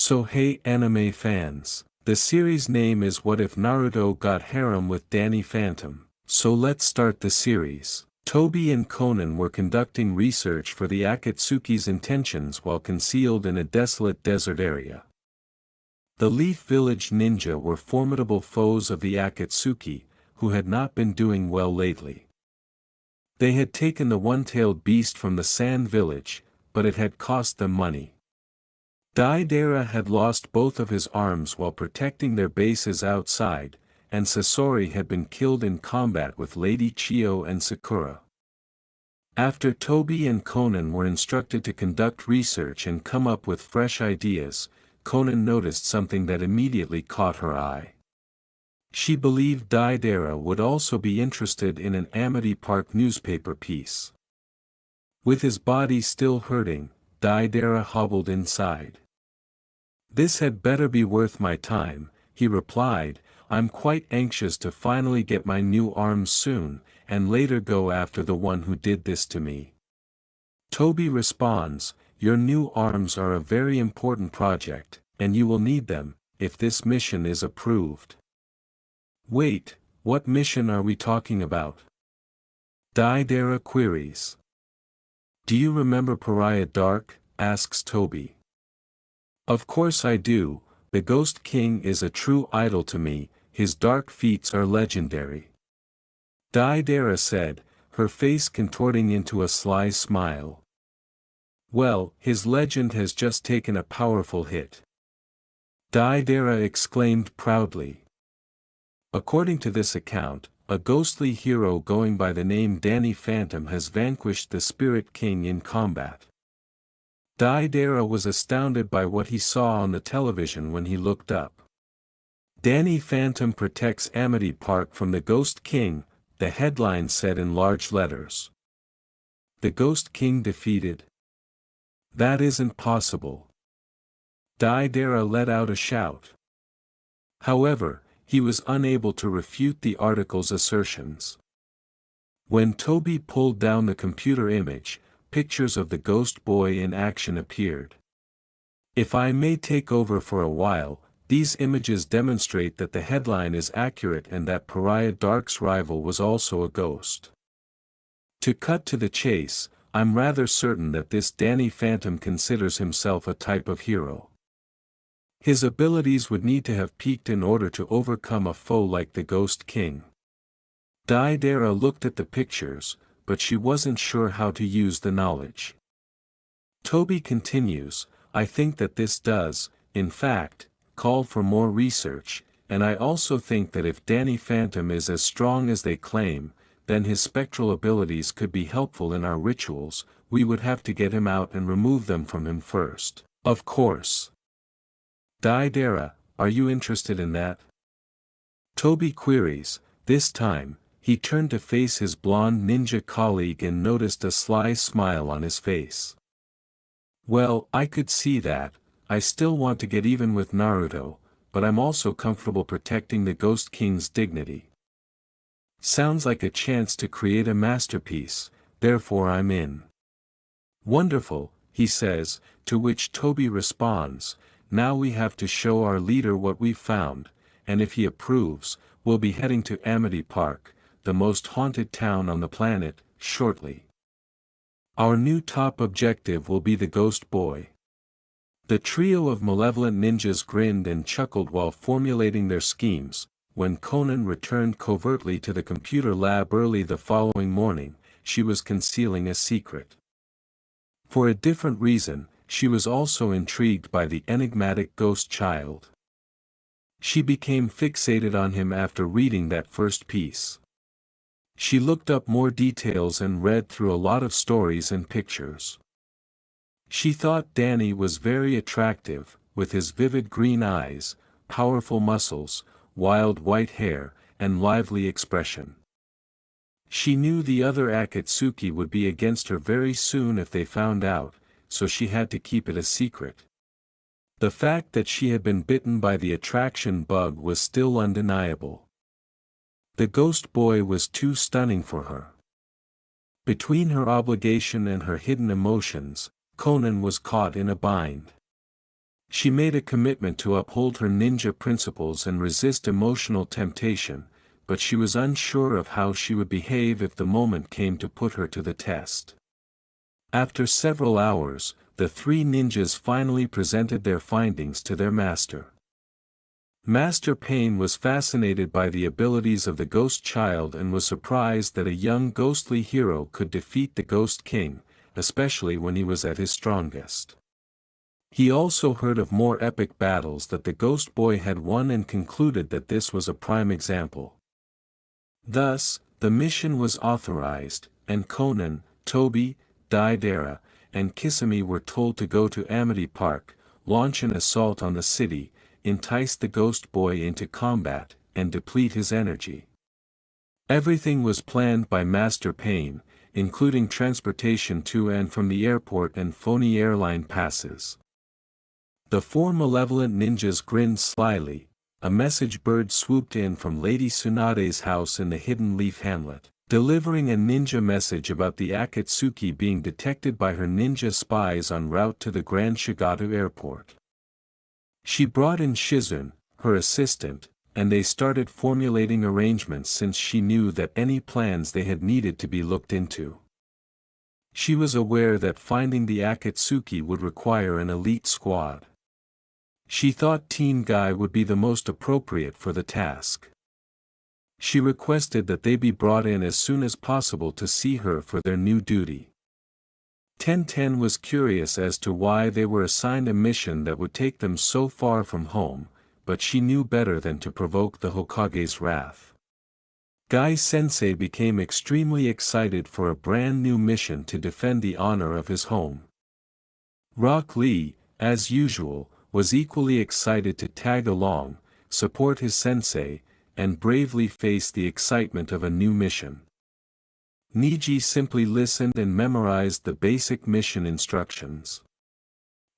So hey anime fans, the series name is What If Naruto Got Harem with Danny Phantom, so let's start the series. Toby and Conan were conducting research for the Akatsuki's intentions while concealed in a desolate desert area. The Leaf Village ninja were formidable foes of the Akatsuki, who had not been doing well lately. They had taken the one-tailed beast from the Sand Village, but it had cost them money. Daidara had lost both of his arms while protecting their bases outside, and Sasori had been killed in combat with Lady Chio and Sakura. After Toby and Conan were instructed to conduct research and come up with fresh ideas, Conan noticed something that immediately caught her eye. She believed Daidara would also be interested in an Amity Park newspaper piece. With his body still hurting, Daidara hobbled inside. "This had better be worth my time," he replied. "I'm quite anxious to finally get my new arms soon, and later go after the one who did this to me." Toby responds, "Your new arms are a very important project, and you will need them, if this mission is approved." "Wait, what mission are we talking about?" Daidara queries. "Do you remember Pariah Dark?" asks Toby. "Of course I do. The Ghost King is a true idol to me, his dark feats are legendary," Daidara said, her face contorting into a sly smile. "Well, his legend has just taken a powerful hit," Daidara exclaimed proudly. According to this account, a ghostly hero going by the name Danny Phantom has vanquished the Spirit King in combat. Daidara was astounded by what he saw on the television when he looked up. "Danny Phantom protects Amity Park from the Ghost King," the headline said in large letters. "The Ghost King defeated? That isn't possible." Daidara let out a shout. However, he was unable to refute the article's assertions. When Toby pulled down the computer image, pictures of the Ghost Boy in action appeared. "If I may take over for a while, these images demonstrate that the headline is accurate and that Pariah Dark's rival was also a ghost. To cut to the chase, I'm rather certain that this Danny Phantom considers himself a type of hero. His abilities would need to have peaked in order to overcome a foe like the Ghost King." Daidara looked at the pictures, but she wasn't sure how to use the knowledge. Toby continues, "I think that this does, in fact, call for more research, and I also think that if Danny Phantom is as strong as they claim, then his spectral abilities could be helpful in our rituals. We would have to get him out and remove them from him first, of course." "Daidara, are you interested in that?" Toby queries. This time, he turned to face his blonde ninja colleague and noticed a sly smile on his face. "Well, I could see that. I still want to get even with Naruto, but I'm also comfortable protecting the Ghost King's dignity. Sounds like a chance to create a masterpiece, therefore I'm in." "Wonderful," he says, to which Toby responds, "Now we have to show our leader what we've found, and if he approves, we'll be heading to Amity Park, the most haunted town on the planet, shortly. Our new top objective will be the Ghost Boy." The trio of malevolent ninjas grinned and chuckled while formulating their schemes. When Conan returned covertly to the computer lab early the following morning, she was concealing a secret. For a different reason, she was also intrigued by the enigmatic ghost child. She became fixated on him after reading that first piece. She looked up more details and read through a lot of stories and pictures. She thought Danny was very attractive, with his vivid green eyes, powerful muscles, wild white hair, and lively expression. She knew the other Akatsuki would be against her very soon if they found out, so she had to keep it a secret. The fact that she had been bitten by the attraction bug was still undeniable. The Ghost Boy was too stunning for her. Between her obligation and her hidden emotions, Conan was caught in a bind. She made a commitment to uphold her ninja principles and resist emotional temptation, but she was unsure of how she would behave if the moment came to put her to the test. After several hours, the three ninjas finally presented their findings to their master. Master Pain was fascinated by the abilities of the Ghost Child and was surprised that a young ghostly hero could defeat the Ghost King, especially when he was at his strongest. He also heard of more epic battles that the Ghost Boy had won and concluded that this was a prime example. Thus, the mission was authorized, and Conan, Toby, Daidara, and Kisame were told to go to Amity Park, launch an assault on the city, entice the Ghost Boy into combat, and deplete his energy. Everything was planned by Master Pain, including transportation to and from the airport and phony airline passes. The four malevolent ninjas grinned slyly. A message bird swooped in from Lady Tsunade's house in the Hidden Leaf Hamlet, delivering a ninja message about the Akatsuki being detected by her ninja spies en route to the Grand Shigato Airport. She brought in Shizun, her assistant, and they started formulating arrangements since she knew that any plans they had needed to be looked into. She was aware that finding the Akatsuki would require an elite squad. She thought Teen Guy would be the most appropriate for the task. She requested that they be brought in as soon as possible to see her for their new duty. 1010 was curious as to why they were assigned a mission that would take them so far from home, but she knew better than to provoke the Hokage's wrath. Guy-sensei became extremely excited for a brand new mission to defend the honor of his home. Rock Lee, as usual, was equally excited to tag along, support his sensei, and bravely face the excitement of a new mission. Niji simply listened and memorized the basic mission instructions.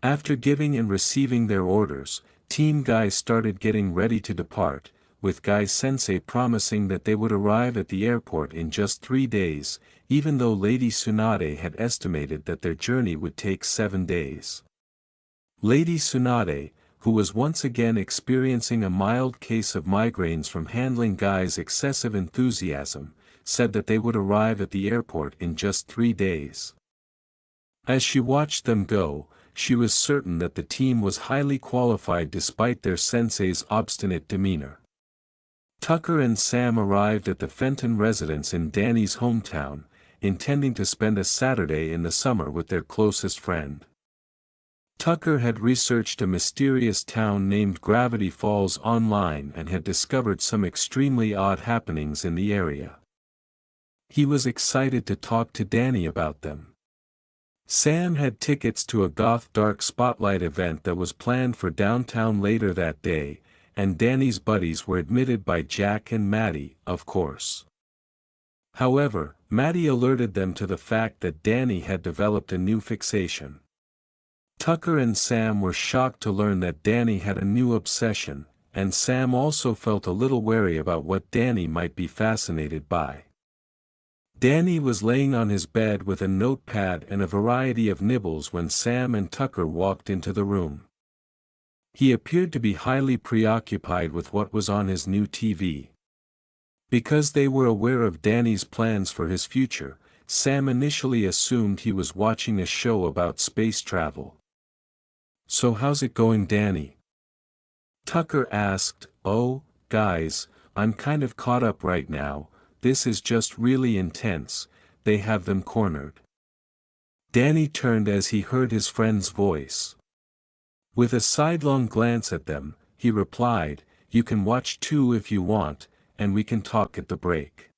After giving and receiving their orders, Team Guy started getting ready to depart, with Guy-sensei promising that they would arrive at the airport in just 3 days, even though Lady Tsunade had estimated that their journey would take 7 days. Lady Tsunade, who was once again experiencing a mild case of migraines from handling Guy's excessive enthusiasm, said that they would arrive at the airport in just 3 days. As she watched them go, she was certain that the team was highly qualified despite their sensei's obstinate demeanor. Tucker and Sam arrived at the Fenton residence in Danny's hometown, intending to spend a Saturday in the summer with their closest friend. Tucker had researched a mysterious town named Gravity Falls online and had discovered some extremely odd happenings in the area. He was excited to talk to Danny about them. Sam had tickets to a goth dark spotlight event that was planned for downtown later that day, and Danny's buddies were admitted by Jack and Maddie, of course. However, Maddie alerted them to the fact that Danny had developed a new fixation. Tucker and Sam were shocked to learn that Danny had a new obsession, and Sam also felt a little wary about what Danny might be fascinated by. Danny was laying on his bed with a notepad and a variety of nibbles when Sam and Tucker walked into the room. He appeared to be highly preoccupied with what was on his new TV. Because they were aware of Danny's plans for his future, Sam initially assumed he was watching a show about space travel. "So how's it going, Danny?" Tucker asked. "Oh, guys, I'm kind of caught up right now, this is just really intense, they have them cornered." Danny turned as he heard his friend's voice. With a sidelong glance at them, he replied, "You can watch too if you want, and we can talk at the break."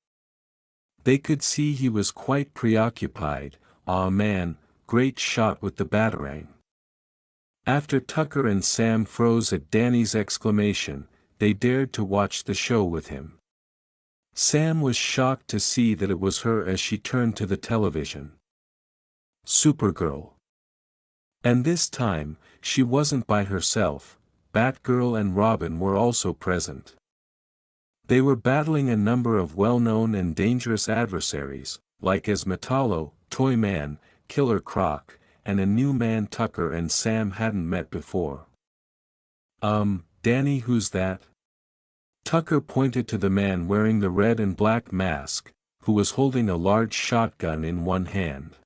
They could see he was quite preoccupied. "Aw man, great shot with the batarang." After Tucker and Sam froze at Danny's exclamation, they dared to watch the show with him. Sam was shocked to see that it was her as she turned to the television. Supergirl. And this time, she wasn't by herself, Batgirl and Robin were also present. They were battling a number of well-known and dangerous adversaries, like Metallo, Toyman, Killer Croc, and a new man Tucker and Sam hadn't met before. Danny, who's that?" Tucker pointed to the man wearing the red and black mask, who was holding a large shotgun in one hand.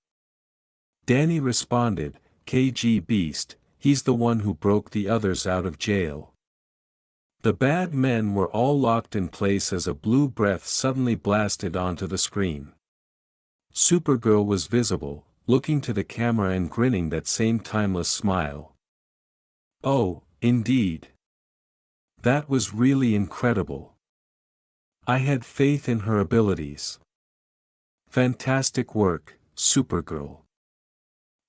Danny responded, "KG Beast, he's the one who broke the others out of jail." The bad men were all locked in place as a blue breath suddenly blasted onto the screen. Supergirl was visible, looking to the camera and grinning that same timeless smile. "Oh, indeed. That was really incredible. I had faith in her abilities. Fantastic work, Supergirl."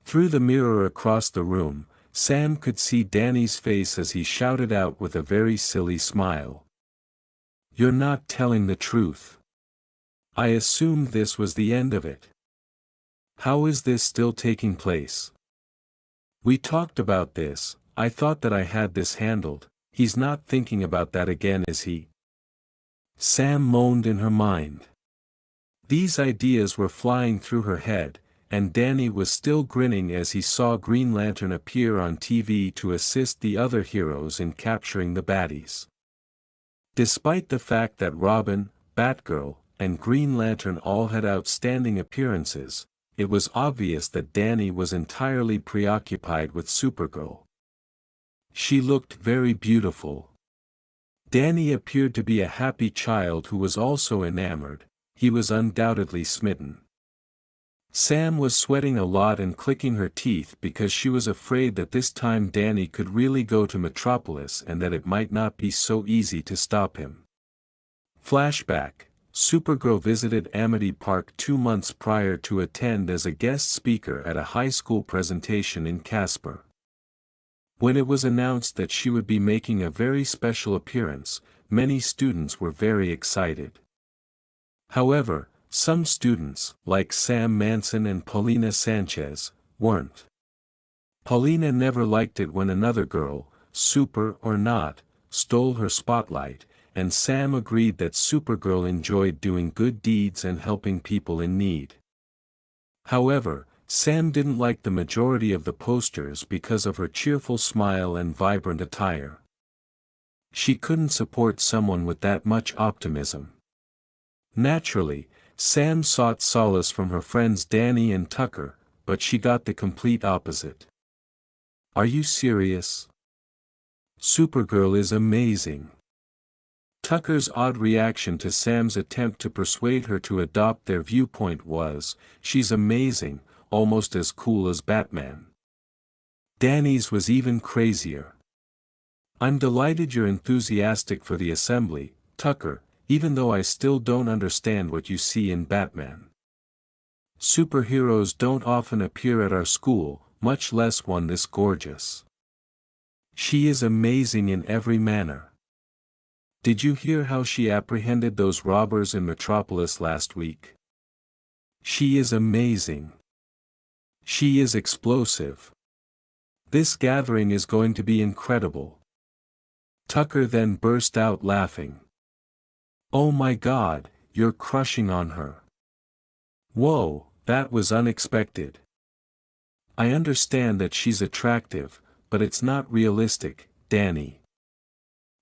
Through the mirror across the room, Sam could see Danny's face as he shouted out with a very silly smile. "You're not telling the truth. I assumed this was the end of it. How is this still taking place? We talked about this, I thought that I had this handled. He's not thinking about that again, is he?" Sam moaned in her mind. These ideas were flying through her head, and Danny was still grinning as he saw Green Lantern appear on TV to assist the other heroes in capturing the baddies. Despite the fact that Robin, Batgirl, and Green Lantern all had outstanding appearances, it was obvious that Danny was entirely preoccupied with Supergirl. She looked very beautiful. Danny appeared to be a happy child who was also enamored. He was undoubtedly smitten. Sam was sweating a lot and clicking her teeth because she was afraid that this time Danny could really go to Metropolis and that it might not be so easy to stop him. Flashback: Supergirl visited Amity Park 2 months prior to attend as a guest speaker at a high school presentation in Casper. When it was announced that she would be making a very special appearance, many students were very excited. However, some students, like Sam Manson and Paulina Sanchez, weren't. Paulina never liked it when another girl, super or not, stole her spotlight, and Sam agreed that Supergirl enjoyed doing good deeds and helping people in need. However, Sam didn't like the majority of the posters because of her cheerful smile and vibrant attire. She couldn't support someone with that much optimism. Naturally, Sam sought solace from her friends Danny and Tucker, but she got the complete opposite. "Are you serious? Supergirl is amazing." Tucker's odd reaction to Sam's attempt to persuade her to adopt their viewpoint was, "She's amazing, almost as cool as Batman." Danny's was even crazier. "I'm delighted you're enthusiastic for the assembly, Tucker, even though I still don't understand what you see in Batman. Superheroes don't often appear at our school, much less one this gorgeous. She is amazing in every manner. Did you hear how she apprehended those robbers in Metropolis last week? She is amazing. She is explosive. This gathering is going to be incredible." Tucker then burst out laughing. "Oh my God, you're crushing on her. Whoa, that was unexpected. I understand that she's attractive, but it's not realistic, Danny.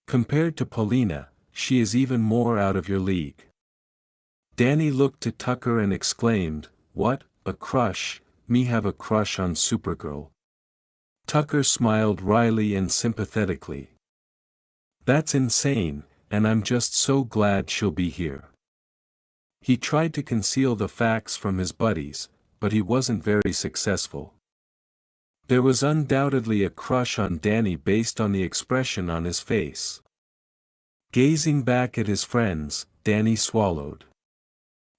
Compared to Paulina, she is even more out of your league." Danny looked to Tucker and exclaimed, "What, a crush? Me have a crush on Supergirl?" Tucker smiled wryly and sympathetically. "That's insane, and I'm just so glad she'll be here." He tried to conceal the facts from his buddies, but he wasn't very successful. There was undoubtedly a crush on Danny based on the expression on his face. Gazing back at his friends, Danny swallowed.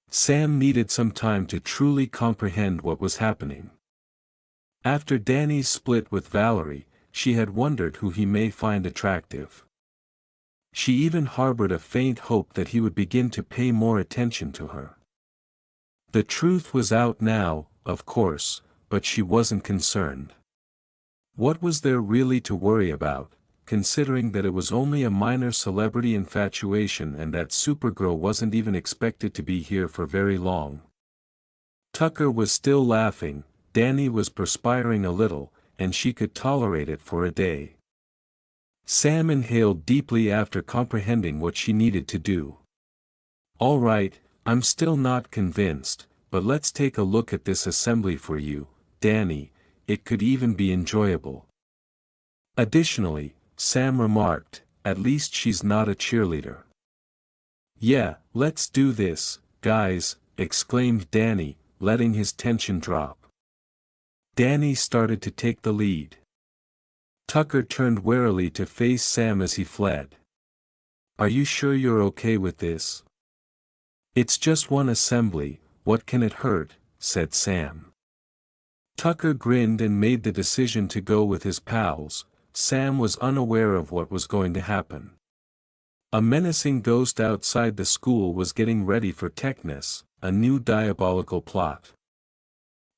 Sam needed some time to truly comprehend what was happening. After Danny's split with Valerie, she had wondered who he may find attractive. She even harbored a faint hope that he would begin to pay more attention to her. The truth was out now, of course, but she wasn't concerned. What was there really to worry about, considering that it was only a minor celebrity infatuation and that Supergirl wasn't even expected to be here for very long? Tucker was still laughing, Danny was perspiring a little, and she could tolerate it for a day. Sam inhaled deeply after comprehending what she needed to do. All right, I'm still not convinced, but let's take a look at this assembly for you, Danny. It could even be enjoyable. Additionally, Sam remarked, at least she's not a cheerleader. Yeah, let's do this, guys, exclaimed Danny, letting his tension drop. Danny started to take the lead. Tucker turned warily to face Sam as he fled. Are you sure you're okay with this? It's just one assembly, what can it hurt, said Sam. Tucker grinned and made the decision to go with his pals. Sam was unaware of what was going to happen. A menacing ghost outside the school was getting ready for Technus, a new diabolical plot.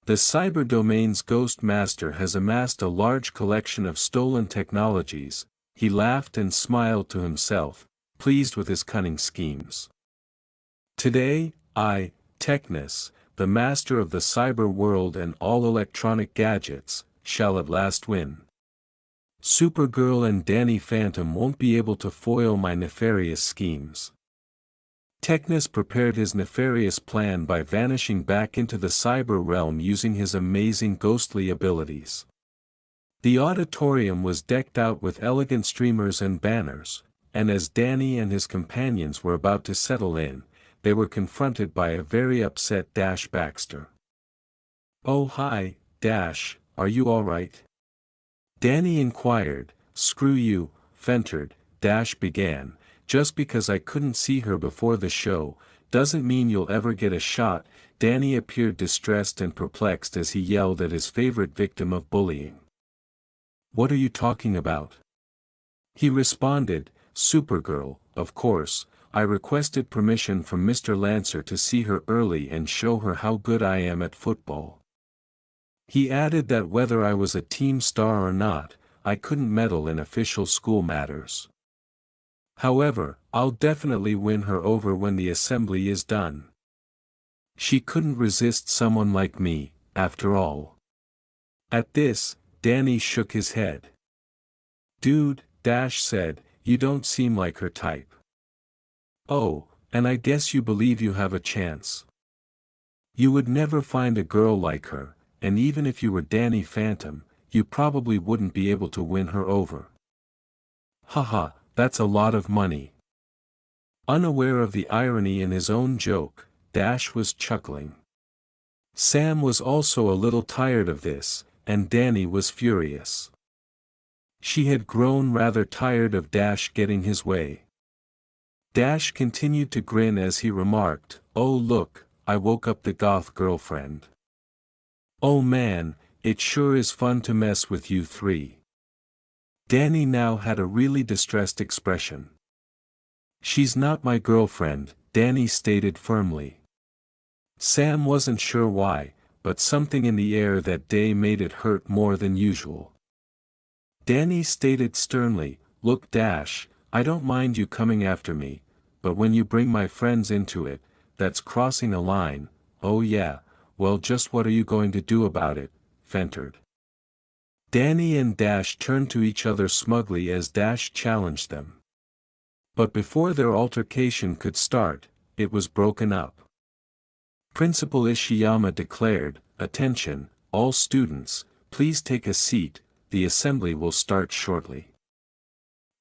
The cyberdomain's Ghost Master has amassed a large collection of stolen technologies. He laughed and smiled to himself, pleased with his cunning schemes. Today, I, Technus, the master of the cyber world and all electronic gadgets, shall at last win. Supergirl and Danny Phantom won't be able to foil my nefarious schemes. Technus prepared his nefarious plan by vanishing back into the cyber realm using his amazing ghostly abilities. The auditorium was decked out with elegant streamers and banners, and as Danny and his companions were about to settle in, they were confronted by a very upset Dash Baxter. Oh hi, Dash, are you alright? Danny inquired. Screw you, Fentered, Dash began. Just because I couldn't see her before the show, doesn't mean you'll ever get a shot. Danny appeared distressed and perplexed as he yelled at his favorite victim of bullying. What are you talking about? He responded, Supergirl, of course. I requested permission from Mr. Lancer to see her early and show her how good I am at football. He added that whether I was a team star or not, I couldn't meddle in official school matters. However, I'll definitely win her over when the assembly is done. She couldn't resist someone like me, after all. At this, Danny shook his head. Dude, Dash said, you don't seem like her type. Oh, and I guess you believe you have a chance. You would never find a girl like her, and even if you were Danny Phantom, you probably wouldn't be able to win her over. Haha, that's a lot of money. Unaware of the irony in his own joke, Dash was chuckling. Sam was also a little tired of this, and Danny was furious. She had grown rather tired of Dash getting his way. Dash continued to grin as he remarked, oh look, I woke up the goth girlfriend. Oh man, it sure is fun to mess with you three. Danny now had a really distressed expression. She's not my girlfriend, Danny stated firmly. Sam wasn't sure why, but something in the air that day made it hurt more than usual. Danny stated sternly, look Dash, I don't mind you coming after me, but when you bring my friends into it, that's crossing a line. Oh yeah, well just what are you going to do about it, Fentered? Danny and Dash turned to each other smugly as Dash challenged them. But before their altercation could start, it was broken up. Principal Ishiyama declared, attention, all students, please take a seat, the assembly will start shortly.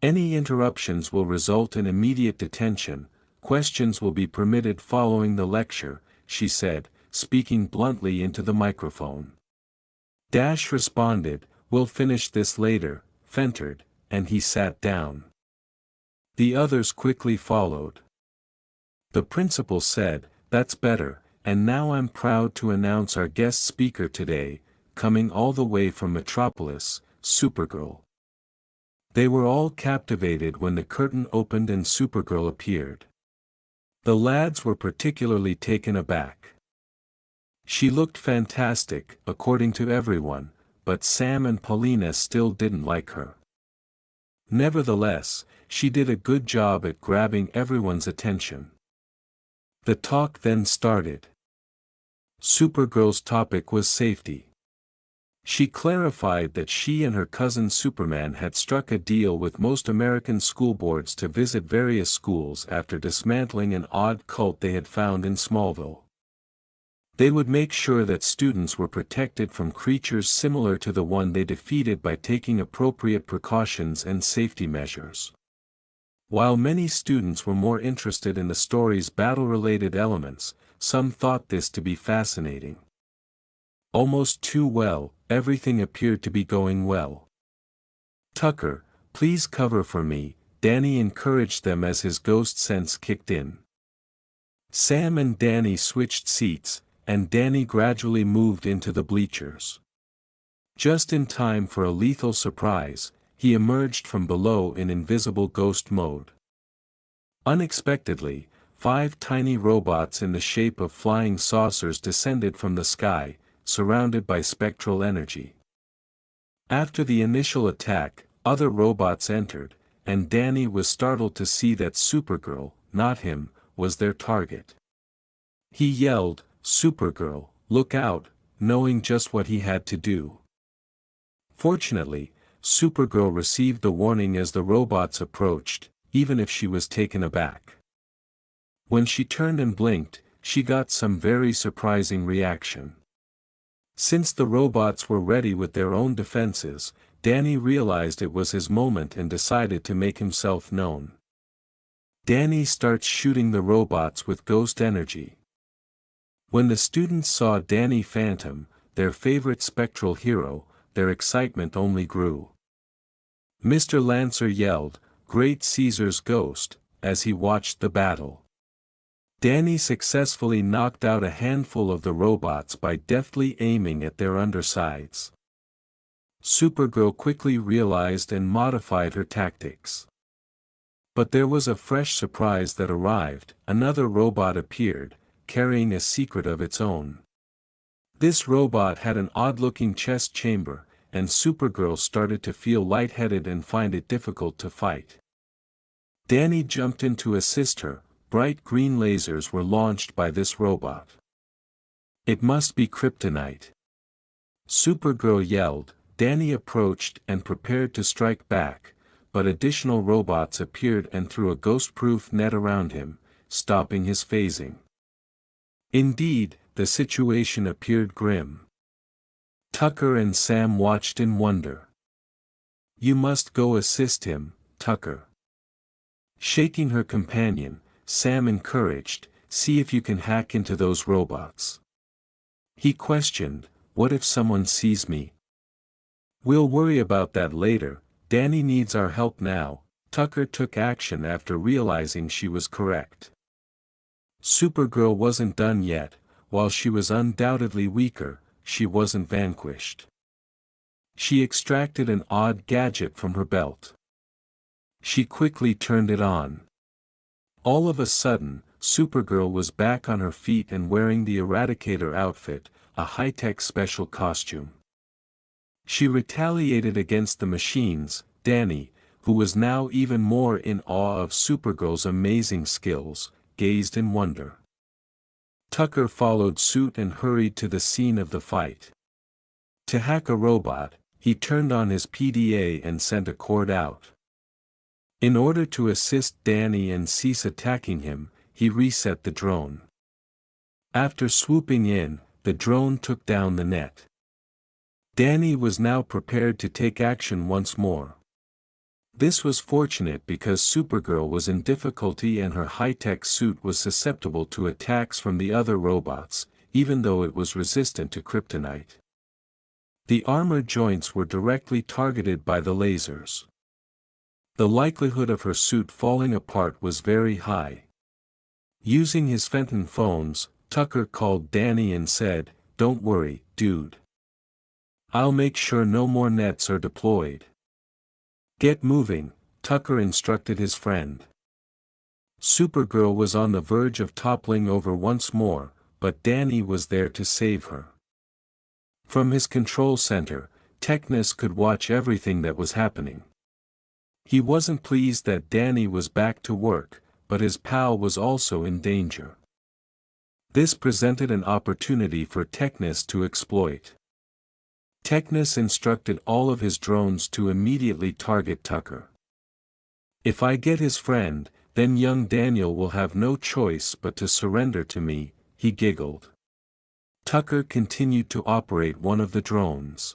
Any interruptions will result in immediate detention. Questions will be permitted following the lecture, she said, speaking bluntly into the microphone. Dash responded, we'll finish this later, Fentered, and he sat down. The others quickly followed. The principal said, that's better, and now I'm proud to announce our guest speaker today, coming all the way from Metropolis, Supergirl. They were all captivated when the curtain opened and Supergirl appeared. The lads were particularly taken aback. She looked fantastic, according to everyone, but Sam and Paulina still didn't like her. Nevertheless, she did a good job at grabbing everyone's attention. The talk then started. Supergirl's topic was safety. She clarified that she and her cousin Superman had struck a deal with most American school boards to visit various schools after dismantling an odd cult they had found in Smallville. They would make sure that students were protected from creatures similar to the one they defeated by taking appropriate precautions and safety measures. While many students were more interested in the story's battle-related elements, some thought this to be fascinating. Almost too well, everything appeared to be going well. "Tucker, please cover for me," Danny encouraged them as his ghost sense kicked in. Sam and Danny switched seats, and Danny gradually moved into the bleachers. Just in time for a lethal surprise, he emerged from below in invisible ghost mode. Unexpectedly, 5 tiny robots in the shape of flying saucers descended from the sky, surrounded by spectral energy. After the initial attack, other robots entered, and Danny was startled to see that Supergirl, not him, was their target. He yelled, "Supergirl, look out," knowing just what he had to do. Fortunately, Supergirl received the warning as the robots approached, even if she was taken aback. When she turned and blinked, she got some very surprising reaction. Since the robots were ready with their own defenses, Danny realized it was his moment and decided to make himself known. Danny starts shooting the robots with ghost energy. When the students saw Danny Phantom, their favorite spectral hero, their excitement only grew. Mr. Lancer yelled, "Great Caesar's ghost," as he watched the battle. Danny successfully knocked out a handful of the robots by deftly aiming at their undersides. Supergirl quickly realized and modified her tactics. But there was a fresh surprise that arrived. Another robot appeared, carrying a secret of its own. This robot had an odd-looking chest chamber, and Supergirl started to feel lightheaded and find it difficult to fight. Danny jumped in to assist her. Bright green lasers were launched by this robot. "It must be kryptonite." Supergirl yelled. Danny approached and prepared to strike back, but additional robots appeared and threw a ghost-proof net around him, stopping his phasing. Indeed, the situation appeared grim. Tucker and Sam watched in wonder. "You must go assist him, Tucker." Shaking her companion, Sam encouraged, "See if you can hack into those robots." He questioned, "What if someone sees me?" "We'll worry about that later, Danny needs our help now." Tucker took action after realizing she was correct. Supergirl wasn't done yet. While she was undoubtedly weaker, she wasn't vanquished. She extracted an odd gadget from her belt. She quickly turned it on. All of a sudden, Supergirl was back on her feet and wearing the Eradicator outfit, a high-tech special costume. She retaliated against the machines. Danny, who was now even more in awe of Supergirl's amazing skills, gazed in wonder. Tucker followed suit and hurried to the scene of the fight. To hack a robot, he turned on his PDA and sent a cord out. In order to assist Danny and cease attacking him, he reset the drone. After swooping in, the drone took down the net. Danny was now prepared to take action once more. This was fortunate because Supergirl was in difficulty and her high-tech suit was susceptible to attacks from the other robots, even though it was resistant to kryptonite. The armor joints were directly targeted by the lasers. The likelihood of her suit falling apart was very high. Using his phantom phones, Tucker called Danny and said, "Don't worry, dude. I'll make sure no more nets are deployed." "Get moving," Tucker instructed his friend. Supergirl was on the verge of toppling over once more, but Danny was there to save her. From his control center, Technus could watch everything that was happening. He wasn't pleased that Danny was back to work, but his pal was also in danger. This presented an opportunity for Technus to exploit. Technus instructed all of his drones to immediately target Tucker. If I get his friend, then young Daniel will have no choice but to surrender to me, he giggled. Tucker continued to operate one of the drones.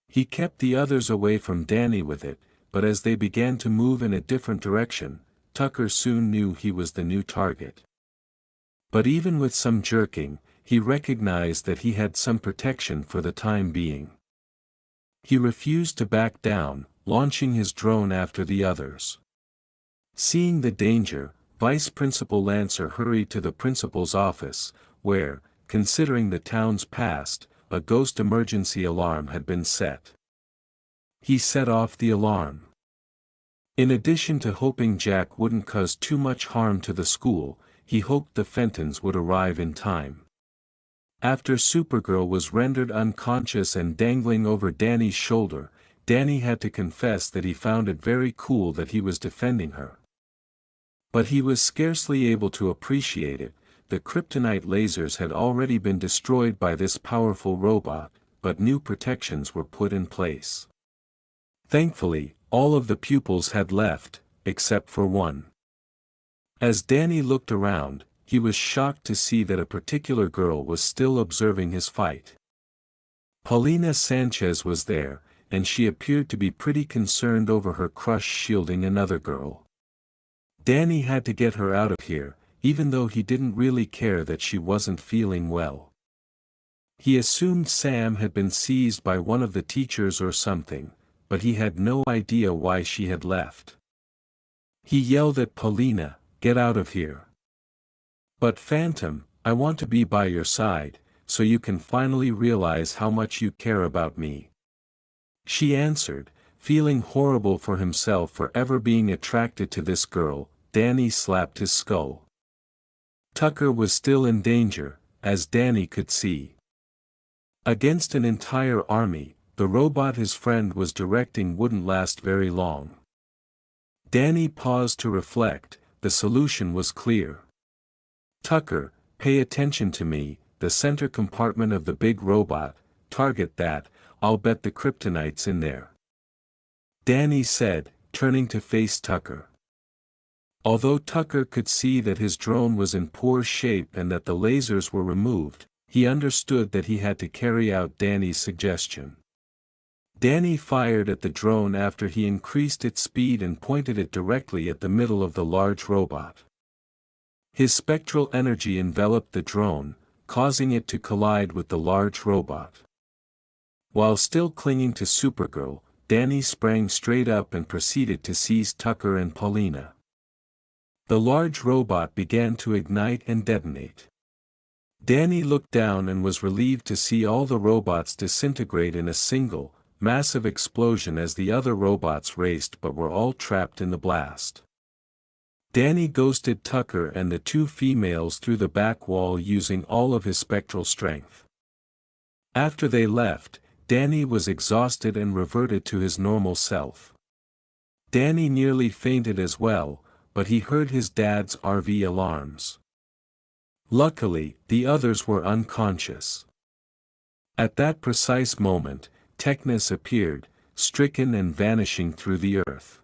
He kept the others away from Danny with it, but as they began to move in a different direction, Tucker soon knew he was the new target. But even with some jerking, he recognized that he had some protection for the time being. He refused to back down, launching his drone after the others. Seeing the danger, Vice Principal Lancer hurried to the principal's office, where, considering the town's past, a ghost emergency alarm had been set. He set off the alarm. In addition to hoping Jack wouldn't cause too much harm to the school, he hoped the Fentons would arrive in time. After Supergirl was rendered unconscious and dangling over Danny's shoulder, Danny had to confess that he found it very cool that he was defending her. But he was scarcely able to appreciate it. The kryptonite lasers had already been destroyed by this powerful robot, but new protections were put in place. Thankfully, all of the pupils had left, except for one. As Danny looked around, he was shocked to see that a particular girl was still observing his fight. Paulina Sanchez was there, and she appeared to be pretty concerned over her crush shielding another girl. Danny had to get her out of here, even though he didn't really care that she wasn't feeling well. He assumed Sam had been seized by one of the teachers or something, but he had no idea why she had left. He yelled at Paulina, "Get out of here." "But Phantom, I want to be by your side, so you can finally realize how much you care about me," she answered, feeling horrible for himself for ever being attracted to this girl. Danny slapped his skull. Tucker was still in danger, as Danny could see. Against an entire army, the robot his friend was directing wouldn't last very long. Danny paused to reflect. The solution was clear. "Tucker, pay attention to me, the center compartment of the big robot, target that, I'll bet the kryptonite's in there," Danny said, turning to face Tucker. Although Tucker could see that his drone was in poor shape and that the lasers were removed, he understood that he had to carry out Danny's suggestion. Danny fired at the drone after he increased its speed and pointed it directly at the middle of the large robot. His spectral energy enveloped the drone, causing it to collide with the large robot. While still clinging to Supergirl, Danny sprang straight up and proceeded to seize Tucker and Paulina. The large robot began to ignite and detonate. Danny looked down and was relieved to see all the robots disintegrate in a single, massive explosion as the other robots raced but were all trapped in the blast. Danny ghosted Tucker and the two females through the back wall using all of his spectral strength. After they left, Danny was exhausted and reverted to his normal self. Danny nearly fainted as well, but he heard his dad's RV alarms. Luckily, the others were unconscious. At that precise moment, Technus appeared, stricken and vanishing through the earth.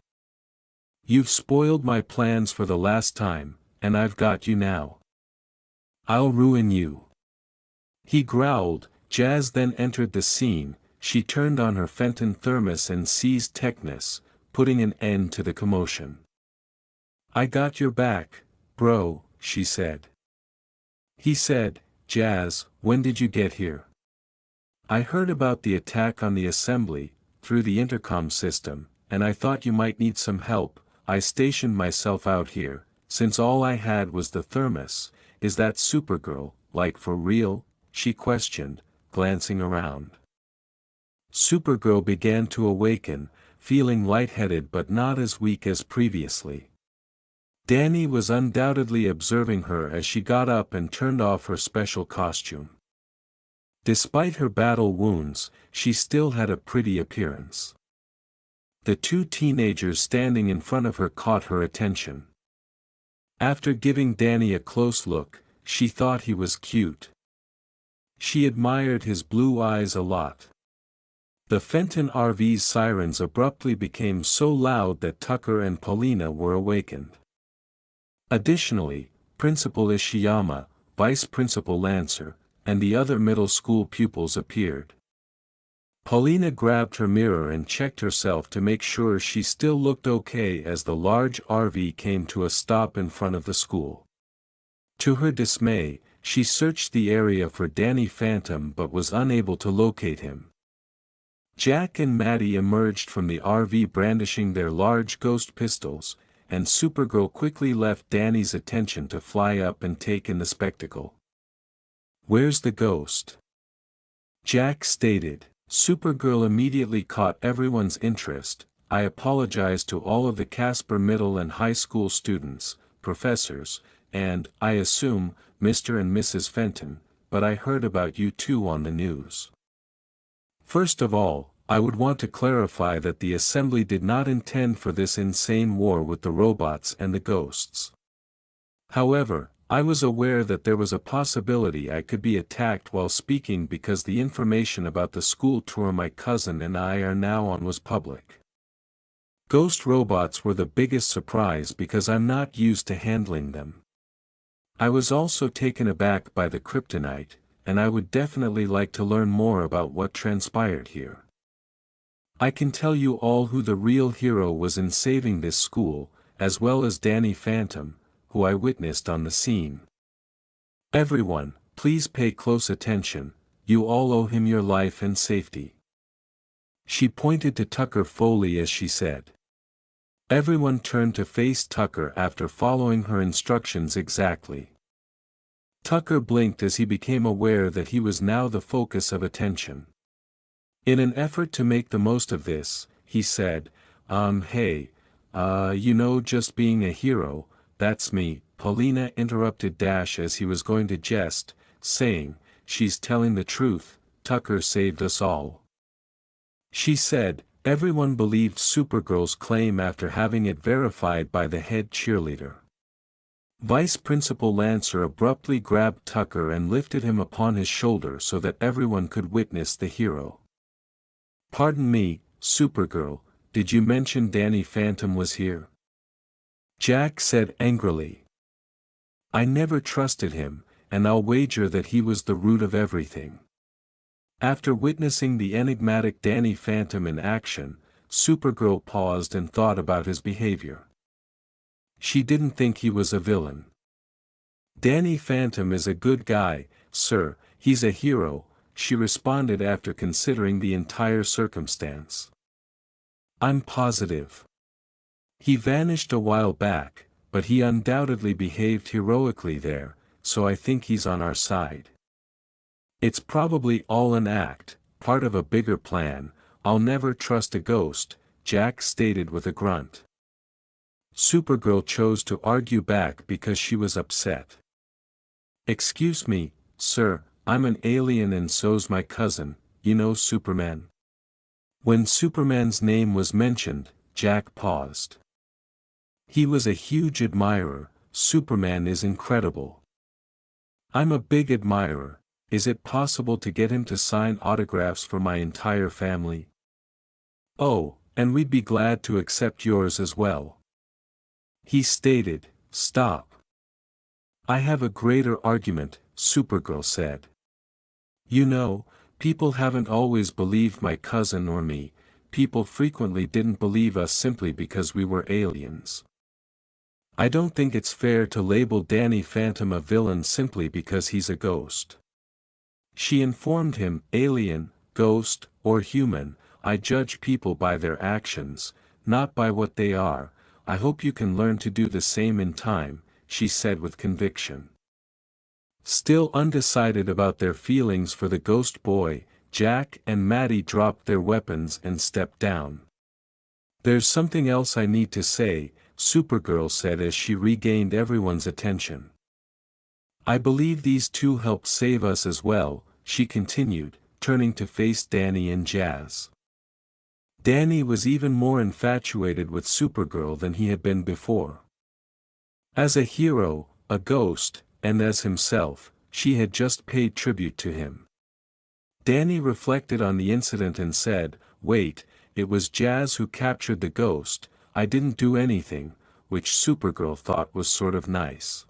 "You've spoiled my plans for the last time, and I've got you now. I'll ruin you," he growled. Jazz then entered the scene. She turned on her Fenton thermos and seized Technus, putting an end to the commotion. "I got your back, bro," she said. He said, "Jazz, when did you get here?" "I heard about the attack on the assembly, through the intercom system, and I thought you might need some help. I stationed myself out here, since all I had was the thermos." "Is that Supergirl, like for real?" she questioned, glancing around. Supergirl began to awaken, feeling lightheaded but not as weak as previously. Danny was undoubtedly observing her as she got up and turned off her special costume. Despite her battle wounds, she still had a pretty appearance. The two teenagers standing in front of her caught her attention. After giving Danny a close look, she thought he was cute. She admired his blue eyes a lot. The Fenton RV's sirens abruptly became so loud that Tucker and Paulina were awakened. Additionally, Principal Ishiyama, Vice Principal Lancer, and the other middle school pupils appeared. Paulina grabbed her mirror and checked herself to make sure she still looked okay as the large RV came to a stop in front of the school. To her dismay, she searched the area for Danny Phantom but was unable to locate him. Jack and Maddie emerged from the RV brandishing their large ghost pistols, and Supergirl quickly left Danny's attention to fly up and take in the spectacle. "Where's the ghost?" Jack stated. Supergirl immediately caught everyone's interest. "I apologize to all of the Casper Middle and High School students, professors, and, I assume, Mr. and Mrs. Fenton, but I heard about you two on the news. First of all, I would want to clarify that the Assembly did not intend for this insane war with the robots and the ghosts. However, I was aware that there was a possibility I could be attacked while speaking because the information about the school tour my cousin and I are now on was public. Ghost robots were the biggest surprise because I'm not used to handling them. I was also taken aback by the kryptonite, and I would definitely like to learn more about what transpired here. I can tell you all who the real hero was in saving this school, as well as Danny Phantom, who I witnessed on the scene. Everyone, please pay close attention, you all owe him your life and safety." She pointed to Tucker Foley as she said. Everyone turned to face Tucker after following her instructions exactly. Tucker blinked as he became aware that he was now the focus of attention. In an effort to make the most of this, he said, hey, just being a hero, that's me." Paulina interrupted Dash as he was going to jest, saying, "She's telling the truth, Tucker saved us all." She said, everyone believed Supergirl's claim after having it verified by the head cheerleader. Vice Principal Lancer abruptly grabbed Tucker and lifted him upon his shoulder so that everyone could witness the hero. "Pardon me, Supergirl, did you mention Danny Phantom was here?" Jack said angrily. "I never trusted him, and I'll wager that he was the root of everything." After witnessing the enigmatic Danny Phantom in action, Supergirl paused and thought about his behavior. She didn't think he was a villain. "Danny Phantom is a good guy, sir, he's a hero," she responded after considering the entire circumstance. "I'm positive. He vanished a while back, but he undoubtedly behaved heroically there, so I think he's on our side. It's probably all an act, part of a bigger plan. I'll never trust a ghost," Jack stated with a grunt. Supergirl chose to argue back because she was upset. "Excuse me, sir, I'm an alien and so's my cousin, Superman." When Superman's name was mentioned, Jack paused. He was a huge admirer. "Superman is incredible. I'm a big admirer. Is it possible to get him to sign autographs for my entire family?" "Oh, and we'd be glad to accept yours as well," he stated. "Stop. I have a greater argument," Supergirl said. People haven't always believed my cousin or me. People frequently didn't believe us simply because we were aliens. I don't think it's fair to label Danny Phantom a villain simply because he's a ghost." She informed him, "Alien, ghost, or human, I judge people by their actions, not by what they are. I hope you can learn to do the same in time," she said with conviction. Still undecided about their feelings for the ghost boy, Jack and Maddie dropped their weapons and stepped down. "There's something else I need to say," Supergirl said as she regained everyone's attention. "I believe these two helped save us as well," she continued, turning to face Danny and Jazz. Danny was even more infatuated with Supergirl than he had been before. As a hero, a ghost, and as himself, she had just paid tribute to him. Danny reflected on the incident and said, "Wait, it was Jazz who captured the ghost, I didn't do anything," which Supergirl thought was sort of nice.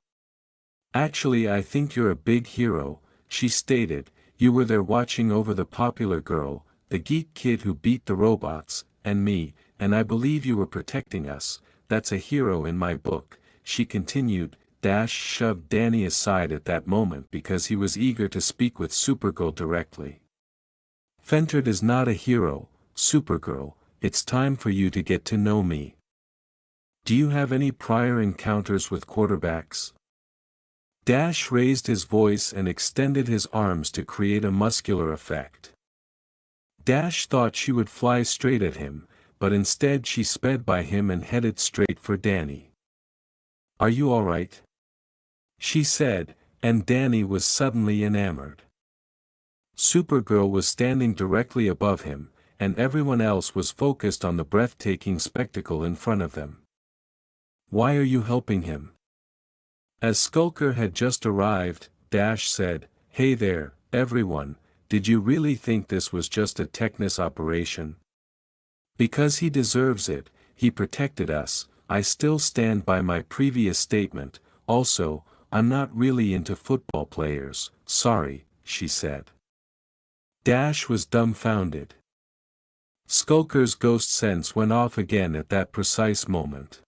"Actually, I think you're a big hero," she stated. "You were there watching over the popular girl, the geek kid who beat the robots, and me, and I believe you were protecting us. That's a hero in my book," she continued. Dash shoved Danny aside at that moment because he was eager to speak with Supergirl directly. "Fentered is not a hero, Supergirl, it's time for you to get to know me. Do you have any prior encounters with quarterbacks?" Dash raised his voice and extended his arms to create a muscular effect. Dash thought she would fly straight at him, but instead she sped by him and headed straight for Danny. "Are you alright?" she said, and Danny was suddenly enamored. Supergirl was standing directly above him, and everyone else was focused on the breathtaking spectacle in front of them. "Why are you helping him?" As Skulker had just arrived, Dash said, "Hey there, everyone, did you really think this was just a Technus operation? Because he deserves it, he protected us. I still stand by my previous statement. Also, I'm not really into football players, sorry," she said. Dash was dumbfounded. Skulker's ghost sense went off again at that precise moment.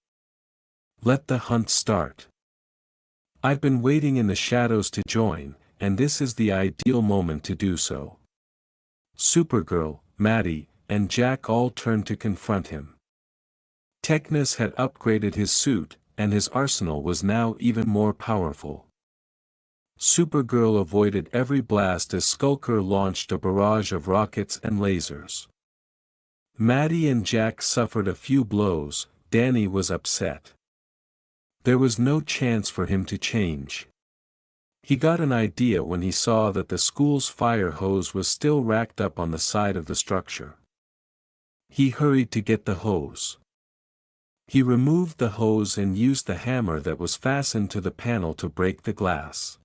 "Let the hunt start. I've been waiting in the shadows to join, and this is the ideal moment to do so." Supergirl, Maddie, and Jack all turned to confront him. Technus had upgraded his suit, and his arsenal was now even more powerful. Supergirl avoided every blast as Skulker launched a barrage of rockets and lasers. Maddie and Jack suffered a few blows. Danny was upset. There was no chance for him to change. He got an idea when he saw that the school's fire hose was still racked up on the side of the structure. He hurried to get the hose. He removed the hose and used the hammer that was fastened to the panel to break the glass.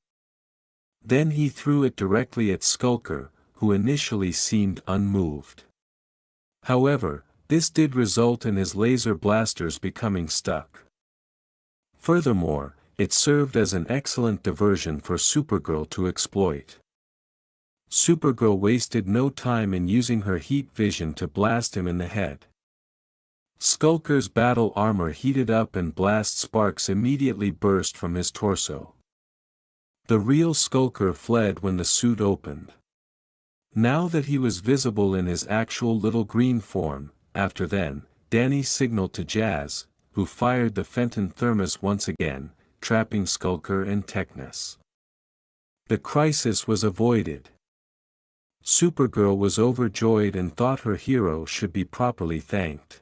Then he threw it directly at Skulker, who initially seemed unmoved. However, this did result in his laser blasters becoming stuck. Furthermore, it served as an excellent diversion for Supergirl to exploit. Supergirl wasted no time in using her heat vision to blast him in the head. Skulker's battle armor heated up and blast sparks immediately burst from his torso. The real Skulker fled when the suit opened. Now that he was visible in his actual little green form, after then, Danny signaled to Jazz, who fired the Fenton thermos once again, trapping Skulker and Technus. The crisis was avoided. Supergirl was overjoyed and thought her hero should be properly thanked.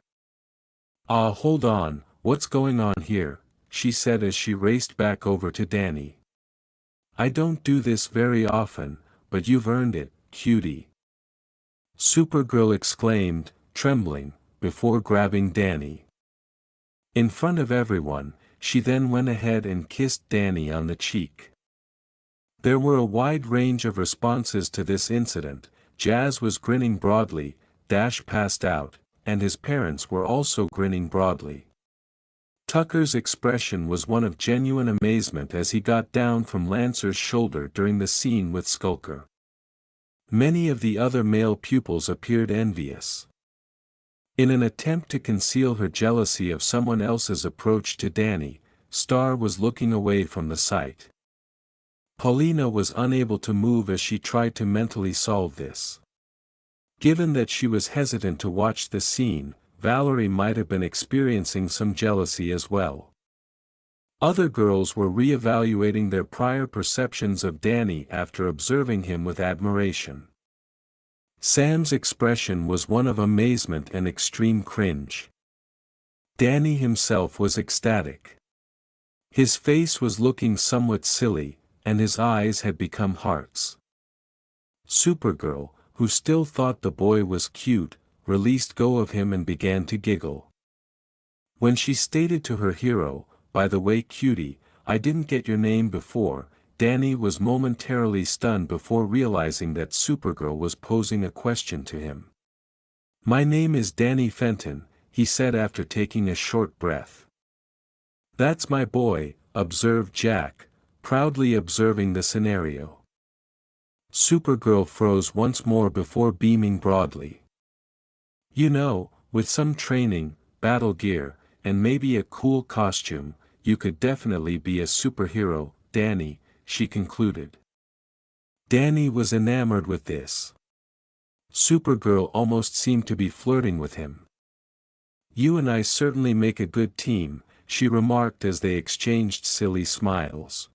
"Ah, hold on, what's going on here?" she said as she raced back over to Danny. "I don't do this very often, but you've earned it, cutie," Supergirl exclaimed, trembling, before grabbing Danny. In front of everyone, she then went ahead and kissed Danny on the cheek. There were a wide range of responses to this incident. Jazz was grinning broadly, Dash passed out, and his parents were also grinning broadly. Tucker's expression was one of genuine amazement as he got down from Lancer's shoulder during the scene with Skulker. Many of the other male pupils appeared envious. In an attempt to conceal her jealousy of someone else's approach to Danny, Star was looking away from the sight. Paulina was unable to move as she tried to mentally solve this. Given that she was hesitant to watch the scene, Valerie might have been experiencing some jealousy as well. Other girls were re-evaluating their prior perceptions of Danny after observing him with admiration. Sam's expression was one of amazement and extreme cringe. Danny himself was ecstatic. His face was looking somewhat silly, and his eyes had become hearts. Supergirl, who still thought the boy was cute, released go of him and began to giggle. When she stated to her hero, "By the way, cutie, I didn't get your name before," Danny was momentarily stunned before realizing that Supergirl was posing a question to him. "My name is Danny Fenton," he said after taking a short breath. "That's my boy," observed Jack, proudly observing the scenario. Supergirl froze once more before beaming broadly. "You know, with some training, battle gear, and maybe a cool costume, you could definitely be a superhero, Danny," she concluded. Danny was enamored with this. Supergirl almost seemed to be flirting with him. "You and I certainly make a good team," she remarked as they exchanged silly smiles.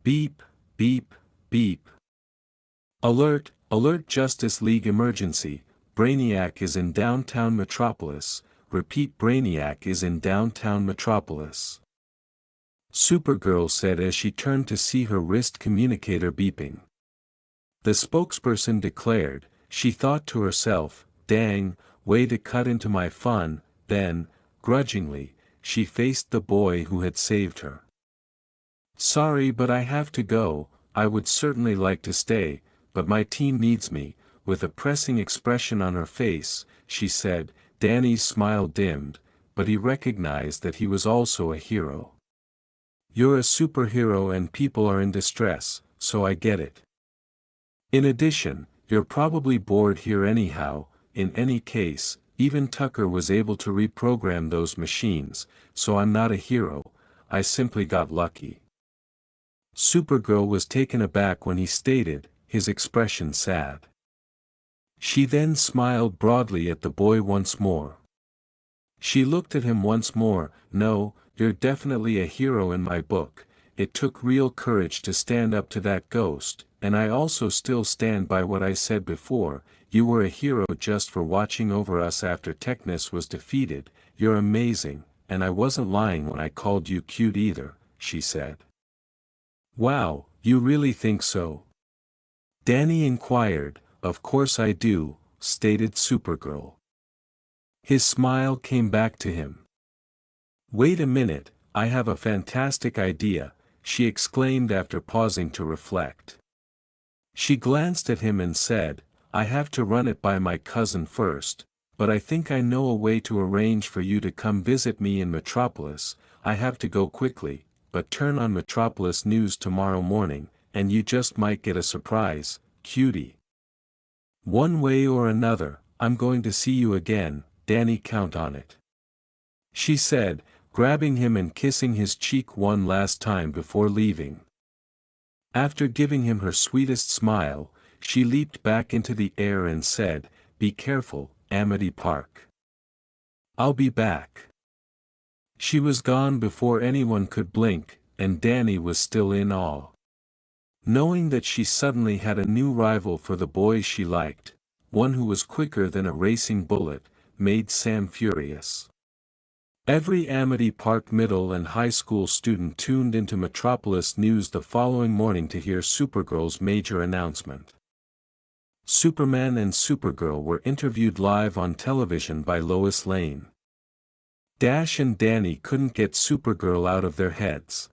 Beep, beep, beep. Alert, alert, Justice League emergency, Brainiac is in downtown Metropolis. Repeat, Brainiac is in downtown Metropolis. Supergirl said as she turned to see her wrist communicator beeping. The spokesperson declared, she thought to herself, "Dang, way to cut into my fun," then, grudgingly, she faced the boy who had saved her. "Sorry, but I have to go. I would certainly like to stay, but my team needs me," with a pressing expression on her face, she said. Danny's smile dimmed, but he recognized that he was also a hero. "You're a superhero and people are in distress, so I get it. In addition, you're probably bored here anyhow. In any case, even Tucker was able to reprogram those machines, so I'm not a hero, I simply got lucky." Supergirl was taken aback when he stated, his expression sad. She then smiled broadly at the boy once more. She looked at him once more. "No, you're definitely a hero in my book. It took real courage to stand up to that ghost, and I also still stand by what I said before. You were a hero just for watching over us after Technus was defeated. You're amazing, and I wasn't lying when I called you cute either," she said. "Wow, you really think so?" Danny inquired. "Of course I do," stated Supergirl. His smile came back to him. "Wait a minute, I have a fantastic idea," she exclaimed after pausing to reflect. She glanced at him and said, "I have to run it by my cousin first, but I think I know a way to arrange for you to come visit me in Metropolis. I have to go quickly, but turn on Metropolis News tomorrow morning, and you just might get a surprise, cutie. One way or another, I'm going to see you again, Danny, count on it," she said, grabbing him and kissing his cheek one last time before leaving. After giving him her sweetest smile, she leaped back into the air and said, "Be careful, Amity Park. I'll be back." She was gone before anyone could blink, and Danny was still in awe. Knowing that she suddenly had a new rival for the boy she liked, one who was quicker than a racing bullet, made Sam furious. Every Amity Park middle and high school student tuned into Metropolis News the following morning to hear Supergirl's major announcement. Superman and Supergirl were interviewed live on television by Lois Lane. Dash and Danny couldn't get Supergirl out of their heads.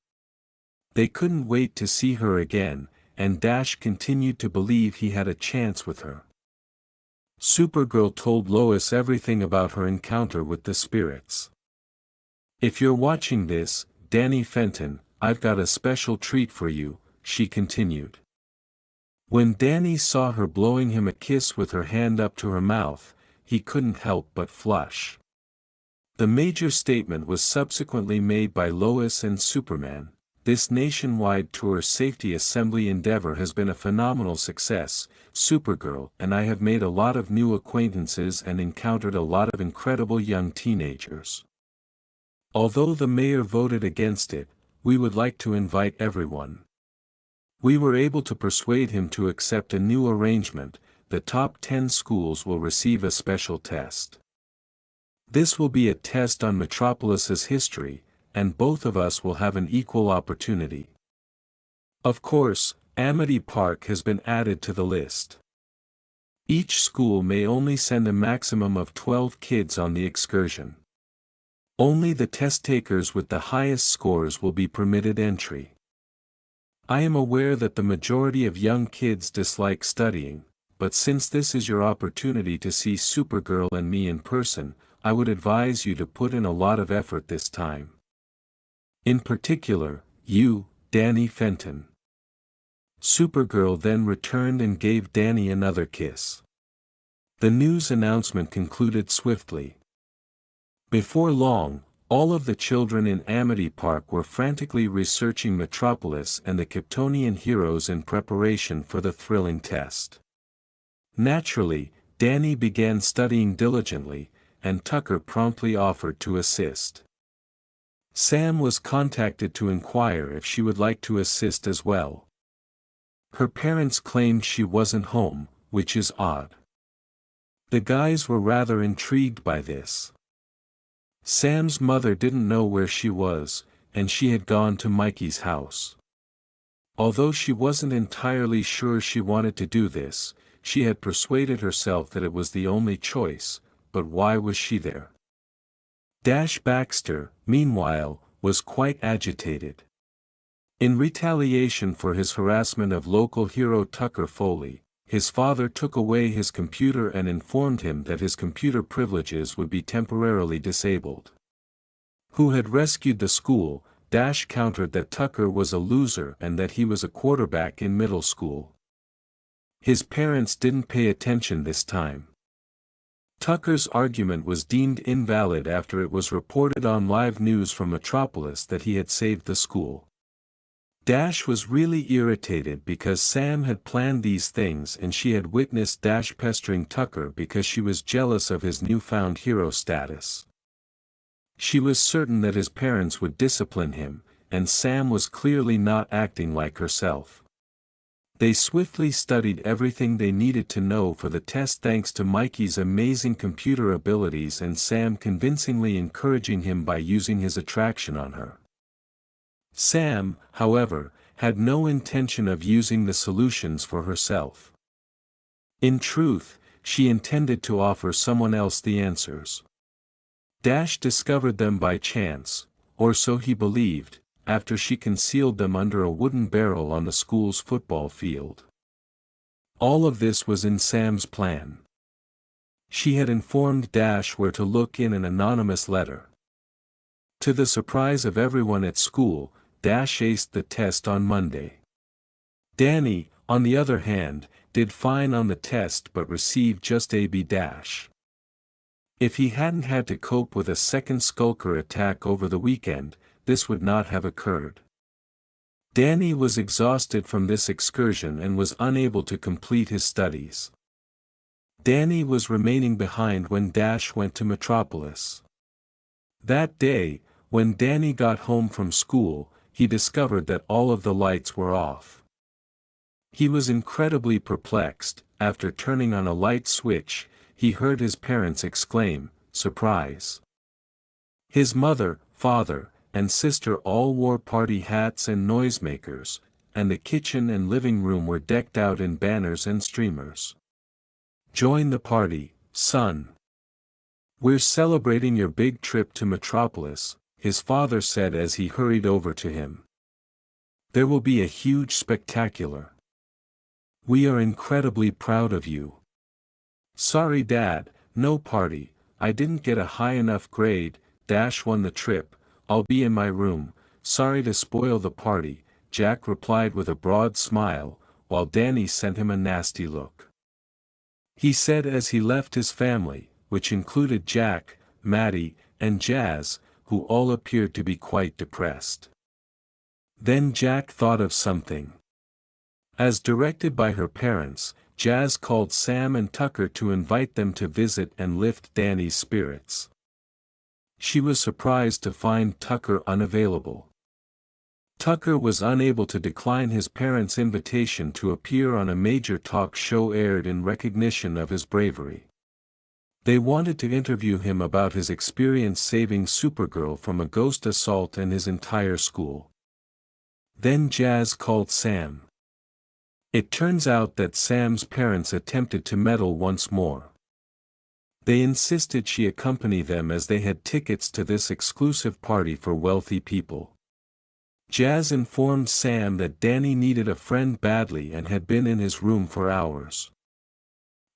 They couldn't wait to see her again, and Dash continued to believe he had a chance with her. Supergirl told Lois everything about her encounter with the spirits. "If you're watching this, Danny Fenton, I've got a special treat for you," she continued. When Danny saw her blowing him a kiss with her hand up to her mouth, he couldn't help but flush. The major statement was subsequently made by Lois and Superman. "This nationwide tour safety assembly endeavor has been a phenomenal success. Supergirl and I have made a lot of new acquaintances and encountered a lot of incredible young teenagers. Although the mayor voted against it, we would like to invite everyone. We were able to persuade him to accept a new arrangement. The top 10 schools will receive a special test. This will be a test on Metropolis's history, and both of us will have an equal opportunity. Of course, Amity Park has been added to the list. Each school may only send a maximum of 12 kids on the excursion. Only the test takers with the highest scores will be permitted entry. I am aware that the majority of young kids dislike studying, but since this is your opportunity to see Supergirl and me in person, I would advise you to put in a lot of effort this time. In particular, you, Danny Fenton. Supergirl then returned and gave Danny another kiss. The news announcement concluded swiftly. Before long, all of the children in Amity Park were frantically researching Metropolis and the Kryptonian heroes in preparation for the thrilling test. Naturally, Danny began studying diligently, and Tucker promptly offered to assist. Sam was contacted to inquire if she would like to assist as well. Her parents claimed she wasn't home, which is odd. The guys were rather intrigued by this. Sam's mother didn't know where she was, and she had gone to Mikey's house. Although she wasn't entirely sure she wanted to do this, she had persuaded herself that it was the only choice, but why was she there? Dash Baxter, meanwhile, was quite agitated. In retaliation for his harassment of local hero Tucker Foley, his father took away his computer and informed him that his computer privileges would be temporarily disabled. Who had rescued the school, Dash countered that Tucker was a loser and that he was a quarterback in middle school. His parents didn't pay attention this time. Tucker's argument was deemed invalid after it was reported on live news from Metropolis that he had saved the school. Dash was really irritated because Sam had planned these things and she had witnessed Dash pestering Tucker because she was jealous of his newfound hero status. She was certain that his parents would discipline him, and Sam was clearly not acting like herself. They swiftly studied everything they needed to know for the test thanks to Mikey's amazing computer abilities and Sam convincingly encouraging him by using his attraction on her. Sam, however, had no intention of using the solutions for herself. In truth, she intended to offer someone else the answers. Dash discovered them by chance, or so he believed, after she concealed them under a wooden barrel on the school's football field. All of this was in Sam's plan. She had informed Dash where to look in an anonymous letter. To the surprise of everyone at school, Dash aced the test on Monday. Danny, on the other hand, did fine on the test but received just a B-. If he hadn't had to cope with a second skulker attack over the weekend, this would not have occurred. Danny was exhausted from this excursion and was unable to complete his studies. Danny was remaining behind when Dash went to Metropolis. That day, when Danny got home from school, he discovered that all of the lights were off. He was incredibly perplexed. After turning on a light switch, he heard his parents exclaim, "Surprise!" His mother, father, and sister all wore party hats and noisemakers, and the kitchen and living room were decked out in banners and streamers. "Join the party, son. We're celebrating your big trip to Metropolis," his father said as he hurried over to him. "There will be a huge spectacular. We are incredibly proud of you." "Sorry Dad, no party, I didn't get a high enough grade, Dash won the trip, I'll be in my room, sorry to spoil the party," Jack replied with a broad smile, while Danny sent him a nasty look. He said as he left his family, which included Jack, Maddie, and Jazz, who all appeared to be quite depressed. Then Jack thought of something. As directed by her parents, Jazz called Sam and Tucker to invite them to visit and lift Danny's spirits. She was surprised to find Tucker unavailable. Tucker was unable to decline his parents' invitation to appear on a major talk show aired in recognition of his bravery. They wanted to interview him about his experience saving Supergirl from a ghost assault and his entire school. Then Jazz called Sam. It turns out that Sam's parents attempted to meddle once more. They insisted she accompany them as they had tickets to this exclusive party for wealthy people. Jazz informed Sam that Danny needed a friend badly and had been in his room for hours.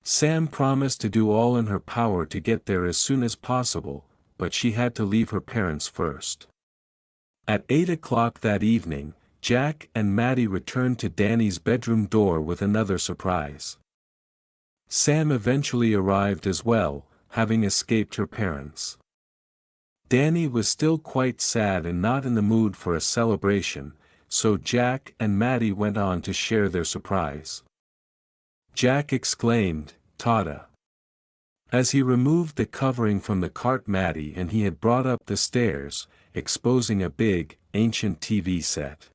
Sam promised to do all in her power to get there as soon as possible, but she had to leave her parents first. At 8 o'clock that evening, Jack and Maddie returned to Danny's bedroom door with another surprise. Sam eventually arrived as well, having escaped her parents. Danny was still quite sad and not in the mood for a celebration, so Jack and Maddie went on to share their surprise. Jack exclaimed, "Tada!" as he removed the covering from the cart Maddie and he had brought up the stairs, exposing a big, ancient TV set.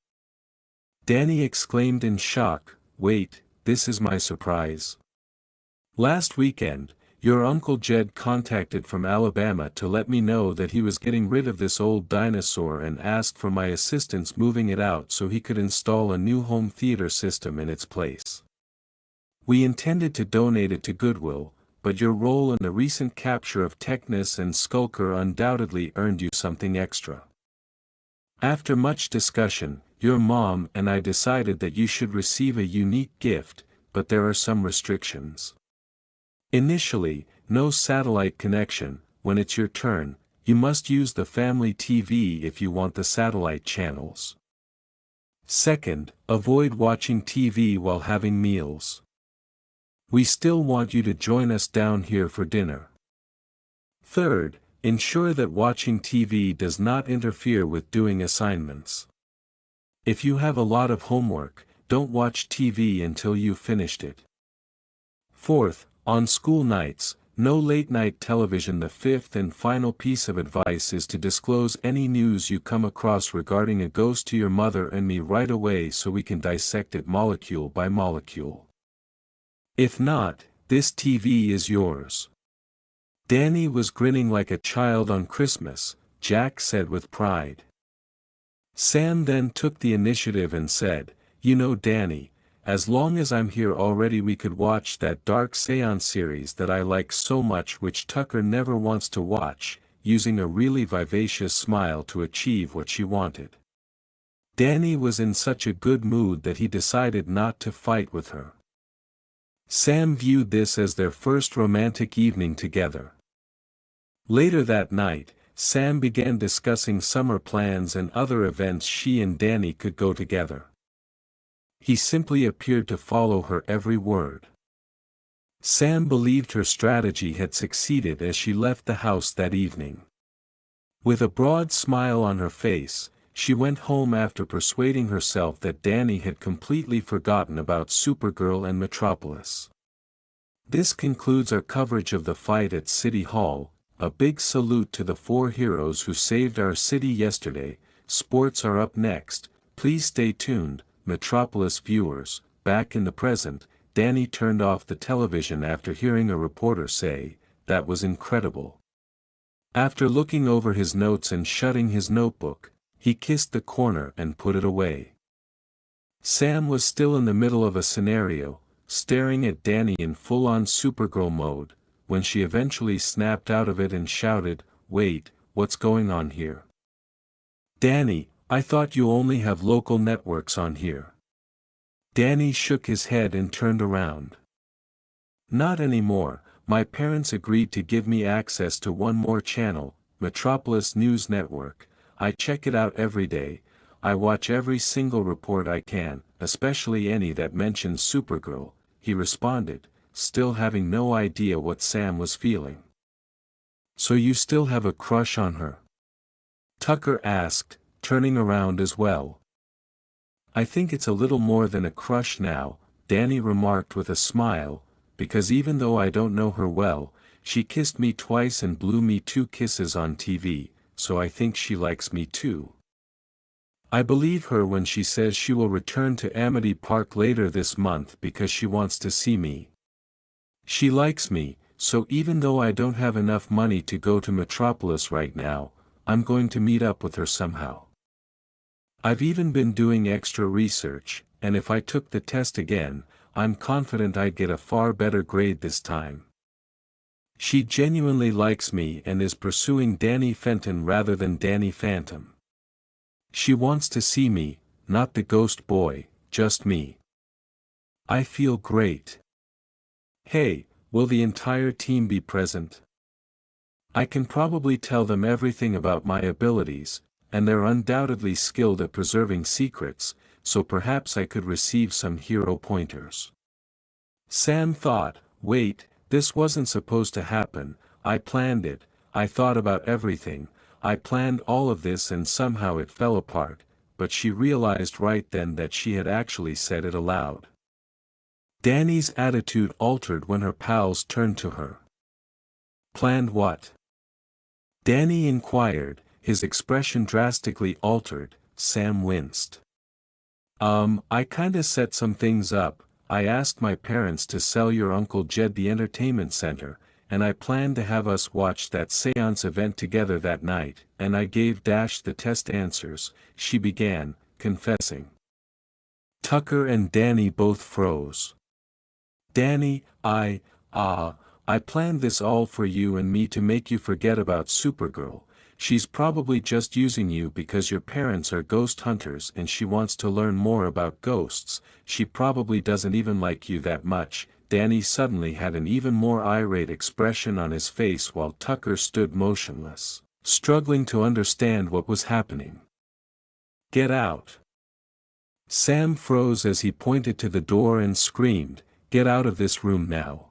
Danny exclaimed in shock, "Wait, this is my surprise. Last weekend, your Uncle Jed contacted from Alabama to let me know that he was getting rid of this old dinosaur and asked for my assistance moving it out so he could install a new home theater system in its place. We intended to donate it to Goodwill, but your role in the recent capture of Technus and Skulker undoubtedly earned you something extra. After much discussion, your mom and I decided that you should receive a unique gift, but there are some restrictions. Initially, no satellite connection. When it's your turn, you must use the family TV if you want the satellite channels. Second, avoid watching TV while having meals. We still want you to join us down here for dinner. Third, ensure that watching TV does not interfere with doing assignments. If you have a lot of homework, don't watch TV until you've finished it. Fourth, on school nights, no late-night television. The fifth and final piece of advice is to disclose any news you come across regarding a ghost to your mother and me right away so we can dissect it molecule by molecule. If not, this TV is yours." Danny was grinning like a child on Christmas, Jack said with pride. Sam then took the initiative and said, "You know Danny, as long as I'm here already we could watch that dark seance series that I like so much which Tucker never wants to watch," using a really vivacious smile to achieve what she wanted. Danny was in such a good mood that he decided not to fight with her. Sam viewed this as their first romantic evening together. Later that night, Sam began discussing summer plans and other events she and Danny could go together. He simply appeared to follow her every word. Sam believed her strategy had succeeded as she left the house that evening. With a broad smile on her face, she went home after persuading herself that Danny had completely forgotten about Supergirl and Metropolis. This concludes our coverage of the fight at City Hall. A big salute to the 4 heroes who saved our city yesterday. Sports are up next, please stay tuned. Metropolis viewers, back in the present, Danny turned off the television after hearing a reporter say, "That was incredible." After looking over his notes and shutting his notebook, he kissed the corner and put it away. Sam was still in the middle of a scenario, staring at Danny in full-on Supergirl mode, when she eventually snapped out of it and shouted, "Wait, what's going on here? Danny, I thought you only have local networks on here." Danny shook his head and turned around. "Not anymore, my parents agreed to give me access to one more channel, Metropolis News Network. I check it out every day. I watch every single report I can, especially any that mentions Supergirl," he responded, still having no idea what Sam was feeling. "So you still have a crush on her?" Tucker asked, turning around as well. "I think it's a little more than a crush now," Danny remarked with a smile, "because even though I don't know her well, she kissed me twice and blew me 2 kisses on TV, so I think she likes me too. I believe her when she says she will return to Amity Park later this month because she wants to see me. She likes me, so even though I don't have enough money to go to Metropolis right now, I'm going to meet up with her somehow. I've even been doing extra research, and if I took the test again, I'm confident I'd get a far better grade this time. She genuinely likes me and is pursuing Danny Fenton rather than Danny Phantom. She wants to see me, not the ghost boy, just me. I feel great. Hey, will the entire team be present? I can probably tell them everything about my abilities, and they're undoubtedly skilled at preserving secrets, so perhaps I could receive some hero pointers. Sam thought, wait, this wasn't supposed to happen. I planned it, I thought about everything, I planned all of this and somehow it fell apart, but she realized right then that she had actually said it aloud. Danny's attitude altered when her pals turned to her. Planned what? Danny inquired, his expression drastically altered. Sam winced. I kinda set some things up. I asked my parents to sell your Uncle Jed the entertainment center, and I planned to have us watch that seance event together that night, and I gave Dash the test answers, she began, confessing. Tucker and Danny both froze. Danny, I planned this all for you and me to make you forget about Supergirl. She's probably just using you because your parents are ghost hunters and she wants to learn more about ghosts. She probably doesn't even like you that much. Danny suddenly had an even more irate expression on his face while Tucker stood motionless, struggling to understand what was happening. Get out. Sam froze as he pointed to the door and screamed, get out of this room now.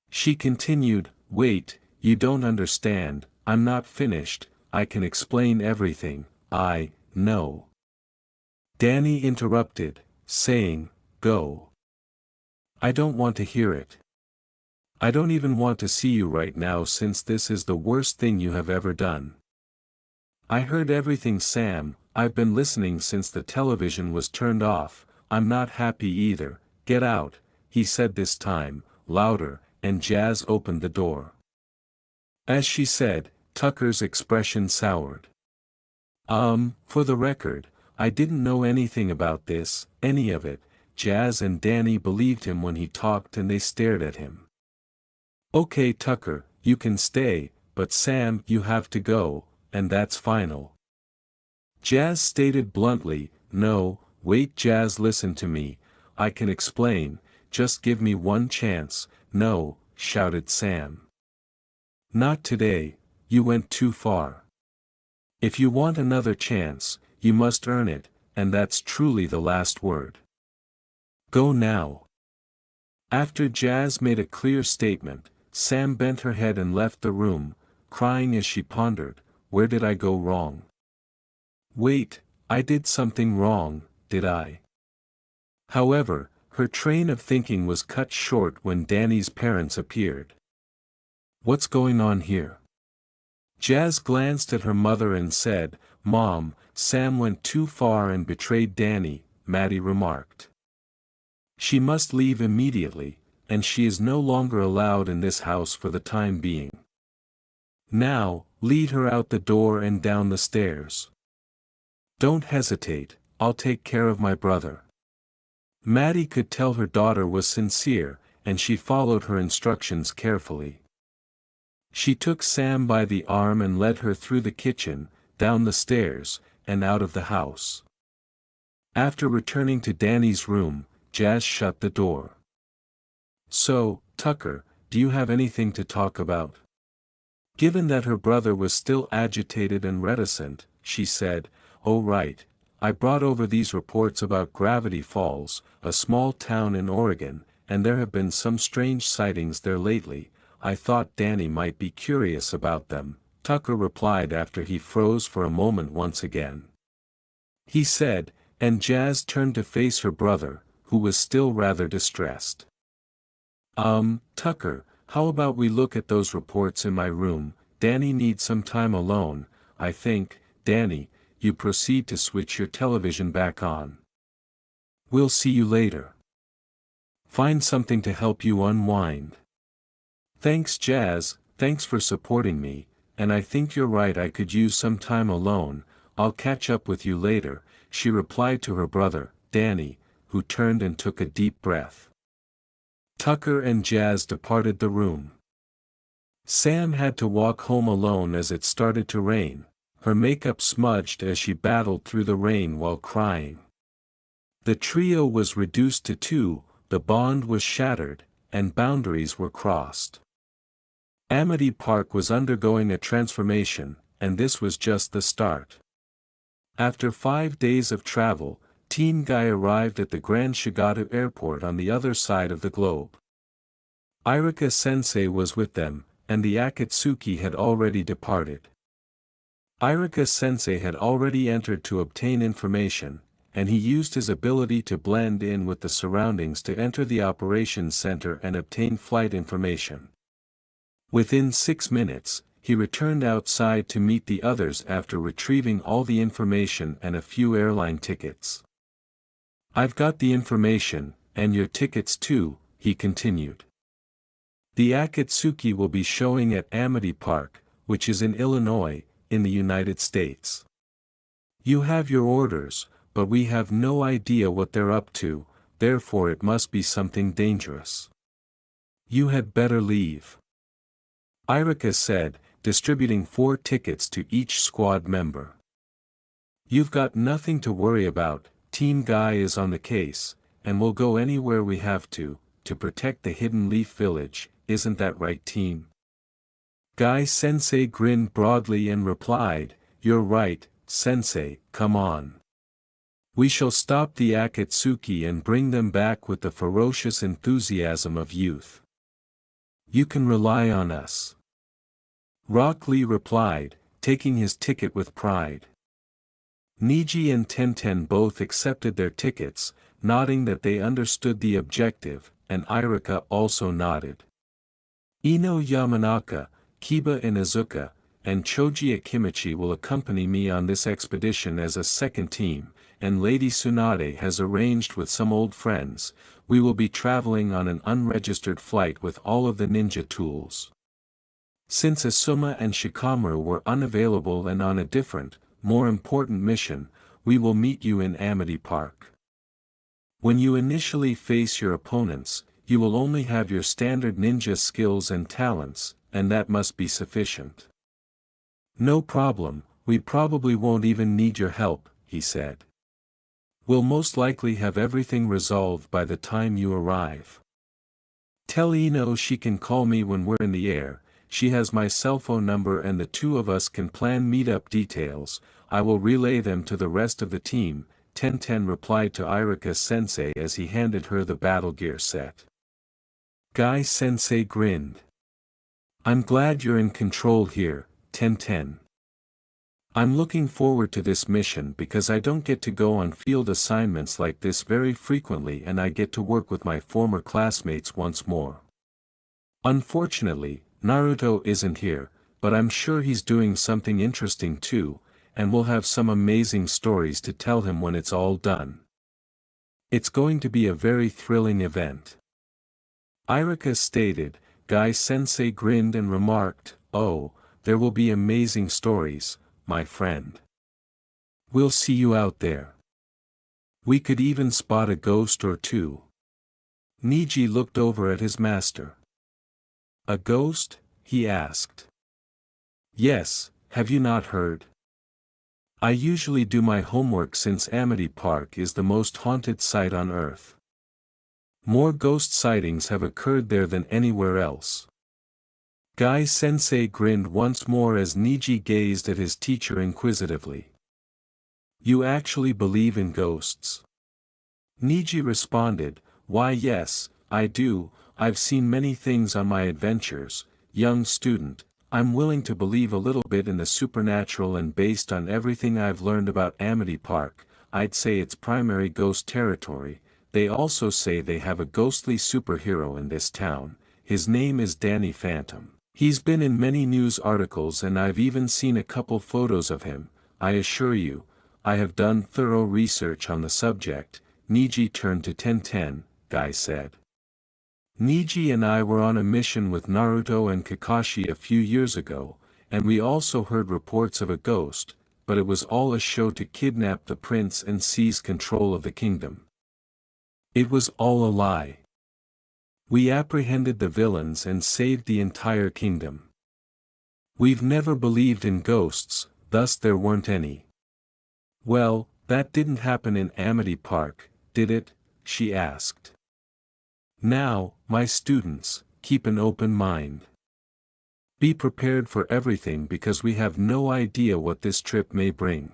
She continued, wait, you don't understand, I'm not finished, I can explain everything, I know. Danny interrupted, saying, go. I don't want to hear it. I don't even want to see you right now since this is the worst thing you have ever done. I heard everything, Sam, I've been listening since the television was turned off, I'm not happy either, get out, he said this time, louder, and Jazz opened the door. As she said, Tucker's expression soured. For the record, I didn't know anything about this, any of it. Jazz and Danny believed him when he talked and they stared at him. Okay, Tucker, you can stay, but Sam, you have to go, and that's final. Jazz stated bluntly, no, wait, Jazz, listen to me, I can explain, just give me one chance. No, shouted Sam. Not today, you went too far. If you want another chance, you must earn it, and that's truly the last word. Go now. After Jazz made a clear statement, Sam bent her head and left the room, crying as she pondered, where did I go wrong? Wait, I did something wrong, did I? However, her train of thinking was cut short when Danny's parents appeared. What's going on here? Jazz glanced at her mother and said, Mom, Sam went too far and betrayed Danny, Maddie remarked. She must leave immediately, and she is no longer allowed in this house for the time being. Now, lead her out the door and down the stairs. Don't hesitate, I'll take care of my brother. Maddie could tell her daughter was sincere, and she followed her instructions carefully. She took Sam by the arm and led her through the kitchen, down the stairs, and out of the house. After returning to Danny's room, Jazz shut the door. So, Tucker, do you have anything to talk about? Given that her brother was still agitated and reticent, she said, oh right, I brought over these reports about Gravity Falls, a small town in Oregon, and there have been some strange sightings there lately. I thought Danny might be curious about them, Tucker replied after he froze for a moment once again. He said, and Jazz turned to face her brother, who was still rather distressed. Tucker, how about we look at those reports in my room? Danny needs some time alone, I think. Danny, you proceed to switch your television back on. We'll see you later. Find something to help you unwind. Thanks, Jazz, thanks for supporting me, and I think you're right, I could use some time alone. I'll catch up with you later, she replied to her brother, Danny, who turned and took a deep breath. Tucker and Jazz departed the room. Sam had to walk home alone as it started to rain, her makeup smudged as she battled through the rain while crying. The trio was reduced to two, the bond was shattered, and boundaries were crossed. Amity Park was undergoing a transformation, and this was just the start. After 5 days of travel, Team Guy arrived at the Grand Shigato Airport on the other side of the globe. Irika-sensei was with them, and the Akatsuki had already departed. Irika-sensei had already entered to obtain information, and he used his ability to blend in with the surroundings to enter the operations center and obtain flight information. Within 6 minutes, he returned outside to meet the others after retrieving all the information and a few airline tickets. "I've got the information, and your tickets too," he continued. "The Akatsuki will be showing at Amity Park, which is in Illinois, in the United States. You have your orders, but we have no idea what they're up to, therefore it must be something dangerous. You had better leave," Irika said, distributing 4 tickets to each squad member. "You've got nothing to worry about, Team Guy is on the case, and we'll go anywhere we have to protect the Hidden Leaf Village, isn't that right, team?" Guy-sensei grinned broadly and replied, "You're right, sensei, come on. We shall stop the Akatsuki and bring them back with the ferocious enthusiasm of youth. You can rely on us." Rock Lee replied, taking his ticket with pride. Niji and Tenten both accepted their tickets, nodding that they understood the objective, and Irika also nodded. Ino Yamanaka, Kiba Inazuka, and Choji Akimichi will accompany me on this expedition as a second team, and Lady Tsunade has arranged with some old friends. We will be traveling on an unregistered flight with all of the ninja tools. Since Asuma and Shikamaru were unavailable and on a different, more important mission, we will meet you in Amity Park. When you initially face your opponents, you will only have your standard ninja skills and talents, and that must be sufficient. "No problem, we probably won't even need your help," he said. "We'll most likely have everything resolved by the time you arrive. Tell Ino she can call me when we're in the air, she has my cell phone number and the two of us can plan meetup details. I will relay them to the rest of the team," Tenten replied to Irika-sensei as he handed her the battle gear set. Guy-sensei grinned. "I'm glad you're in control here, Tenten. I'm looking forward to this mission because I don't get to go on field assignments like this very frequently and I get to work with my former classmates once more. Unfortunately, Naruto isn't here, but I'm sure he's doing something interesting too, and we'll have some amazing stories to tell him when it's all done. It's going to be a very thrilling event." Irika stated. Guy-sensei grinned and remarked, "Oh, there will be amazing stories, my friend. We'll see you out there. We could even spot a ghost or two." Niji looked over at his master. "A ghost?" he asked. "Yes, have you not heard? I usually do my homework since Amity Park is the most haunted site on Earth. More ghost sightings have occurred there than anywhere else." Guy-sensei grinned once more as Niji gazed at his teacher inquisitively. "You actually believe in ghosts?" Niji responded, "Why yes, I do. I've seen many things on my adventures, young student. I'm willing to believe a little bit in the supernatural, and based on everything I've learned about Amity Park, I'd say it's primary ghost territory. They also say they have a ghostly superhero in this town. His name is Danny Phantom. He's been in many news articles and I've even seen a couple photos of him. I assure you, I have done thorough research on the subject." Niji turned to Tenten, Guy said. "Niji and I were on a mission with Naruto and Kakashi a few years ago, and we also heard reports of a ghost, but it was all a show to kidnap the prince and seize control of the kingdom. It was all a lie. We apprehended the villains and saved the entire kingdom. We've never believed in ghosts, thus there weren't any. Well, that didn't happen in Amity Park, did it? She asked. Now, my students, keep an open mind. Be prepared for everything because we have no idea what this trip may bring.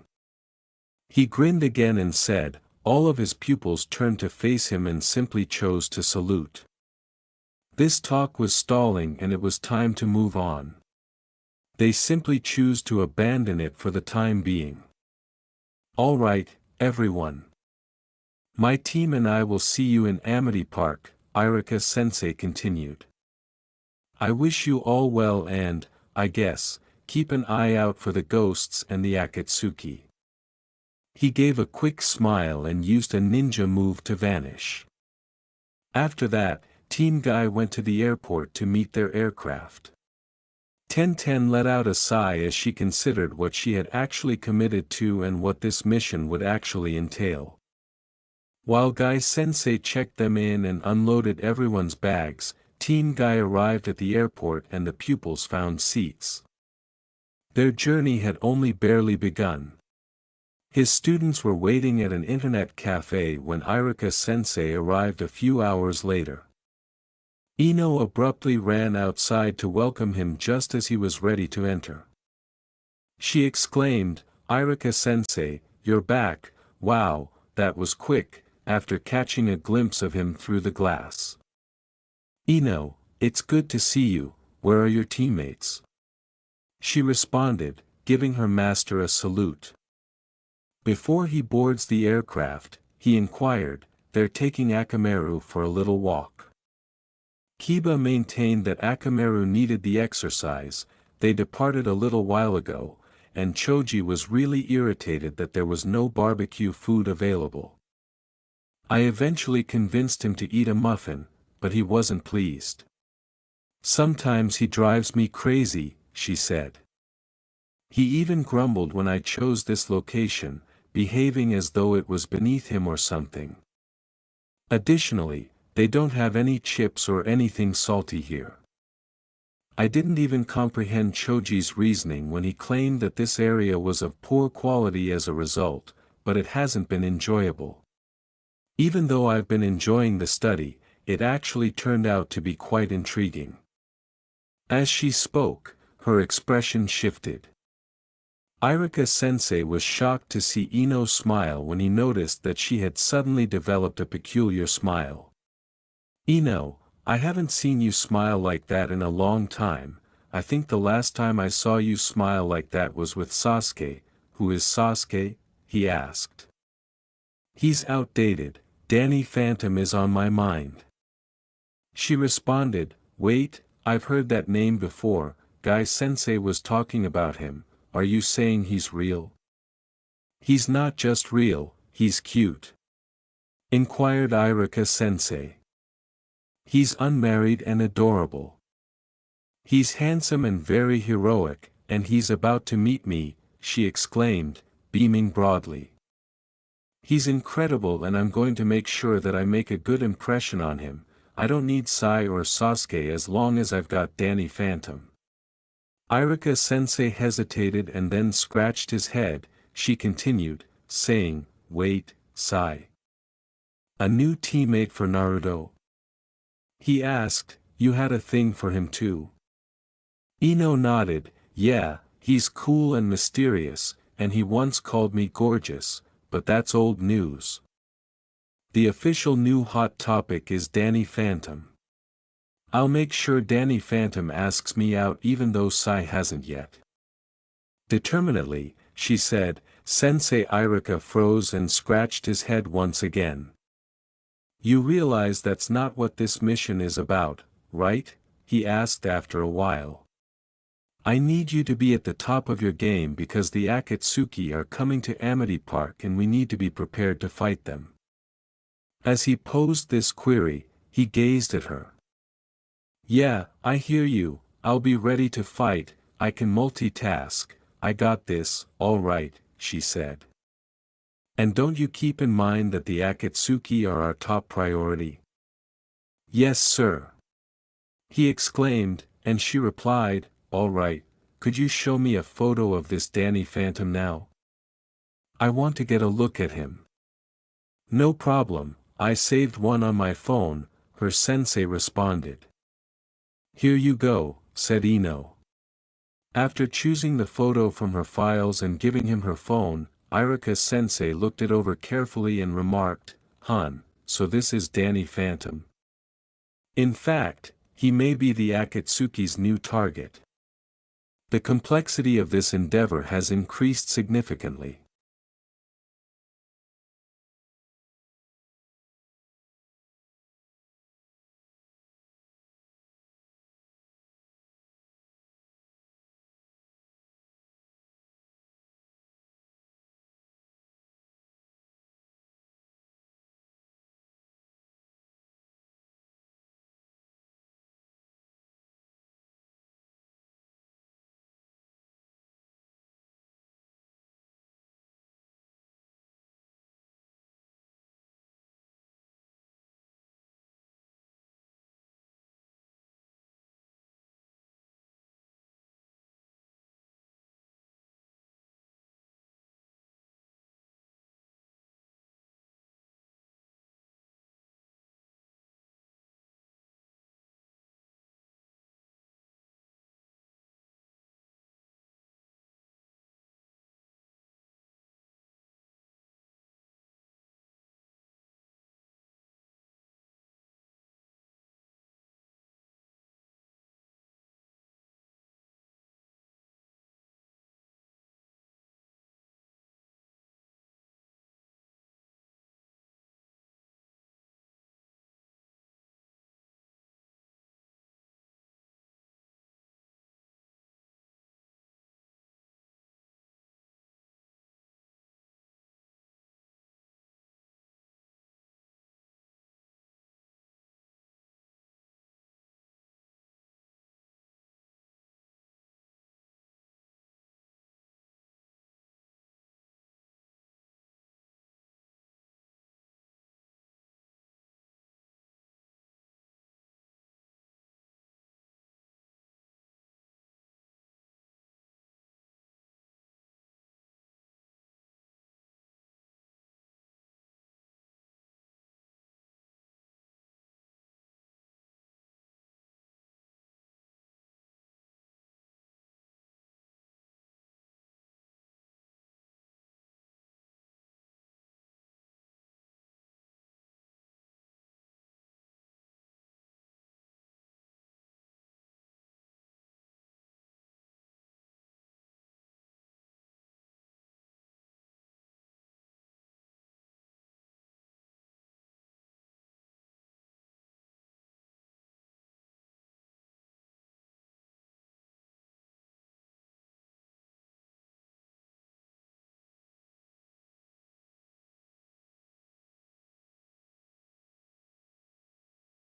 He grinned again and said, all of his pupils turned to face him and simply chose to salute. This talk was stalling and it was time to move on. They simply choose to abandon it for the time being. All right, everyone. My team and I will see you in Amity Park, Irika-sensei continued. I wish you all well and, I guess, keep an eye out for the ghosts and the Akatsuki. He gave a quick smile and used a ninja move to vanish. After that, Team Guy went to the airport to meet their aircraft. Ten let out a sigh as she considered what she had actually committed to and what this mission would actually entail. While Guy-sensei checked them in and unloaded everyone's bags, Team Guy arrived at the airport and the pupils found seats. Their journey had only barely begun. His students were waiting at an internet cafe when Irika-sensei arrived a few hours later. Ino abruptly ran outside to welcome him just as he was ready to enter. She exclaimed, Irika-sensei, you're back, wow, that was quick, after catching a glimpse of him through the glass. Ino, it's good to see you, where are your teammates? She responded, giving her master a salute. Before he boards the aircraft, he inquired, they're taking Akamaru for a little walk. Kiba maintained that Akamaru needed the exercise, they departed a little while ago, and Choji was really irritated that there was no barbecue food available. I eventually convinced him to eat a muffin, but he wasn't pleased. Sometimes he drives me crazy, she said. He even grumbled when I chose this location, behaving as though it was beneath him or something. Additionally, they don't have any chips or anything salty here. I didn't even comprehend Choji's reasoning when he claimed that this area was of poor quality as a result, but it hasn't been enjoyable. Even though I've been enjoying the study, it actually turned out to be quite intriguing. As she spoke, her expression shifted. Irika-sensei was shocked to see Ino smile when he noticed that she had suddenly developed a peculiar smile. Ino, I haven't seen you smile like that in a long time. I think the last time I saw you smile like that was with Sasuke. Who is Sasuke? He asked. He's outdated, Danny Phantom is on my mind. She responded, wait, I've heard that name before, Guy-sensei was talking about him, are you saying he's real? He's not just real, he's cute. Inquired Irika-sensei. He's unmarried and adorable. He's handsome and very heroic, and he's about to meet me, she exclaimed, beaming broadly. He's incredible and I'm going to make sure that I make a good impression on him. I don't need Sai or Sasuke as long as I've got Danny Phantom. Irika-sensei hesitated and then scratched his head, she continued, saying, wait, Sai. A new teammate for Naruto? He asked, you had a thing for him too? Ino nodded, yeah, he's cool and mysterious, and he once called me gorgeous, but that's old news. The official new hot topic is Danny Phantom. I'll make sure Danny Phantom asks me out even though Sai hasn't yet. Determinedly, she said. Sensei Irika froze and scratched his head once again. You realize that's not what this mission is about, right? He asked after a while. I need you to be at the top of your game because the Akatsuki are coming to Amity Park and we need to be prepared to fight them. As he posed this query, he gazed at her. Yeah, I hear you, I'll be ready to fight, I can multitask, I got this, all right, she said. And don't you keep in mind that the Akatsuki are our top priority? Yes, sir. He exclaimed, and she replied, all right, could you show me a photo of this Danny Phantom now? I want to get a look at him. No problem, I saved one on my phone, her sensei responded. Here you go, said Ino. After choosing the photo from her files and giving him her phone, Irika's sensei looked it over carefully and remarked, "Hun, so this is Danny Phantom. In fact, he may be the Akatsuki's new target. The complexity of this endeavor has increased significantly.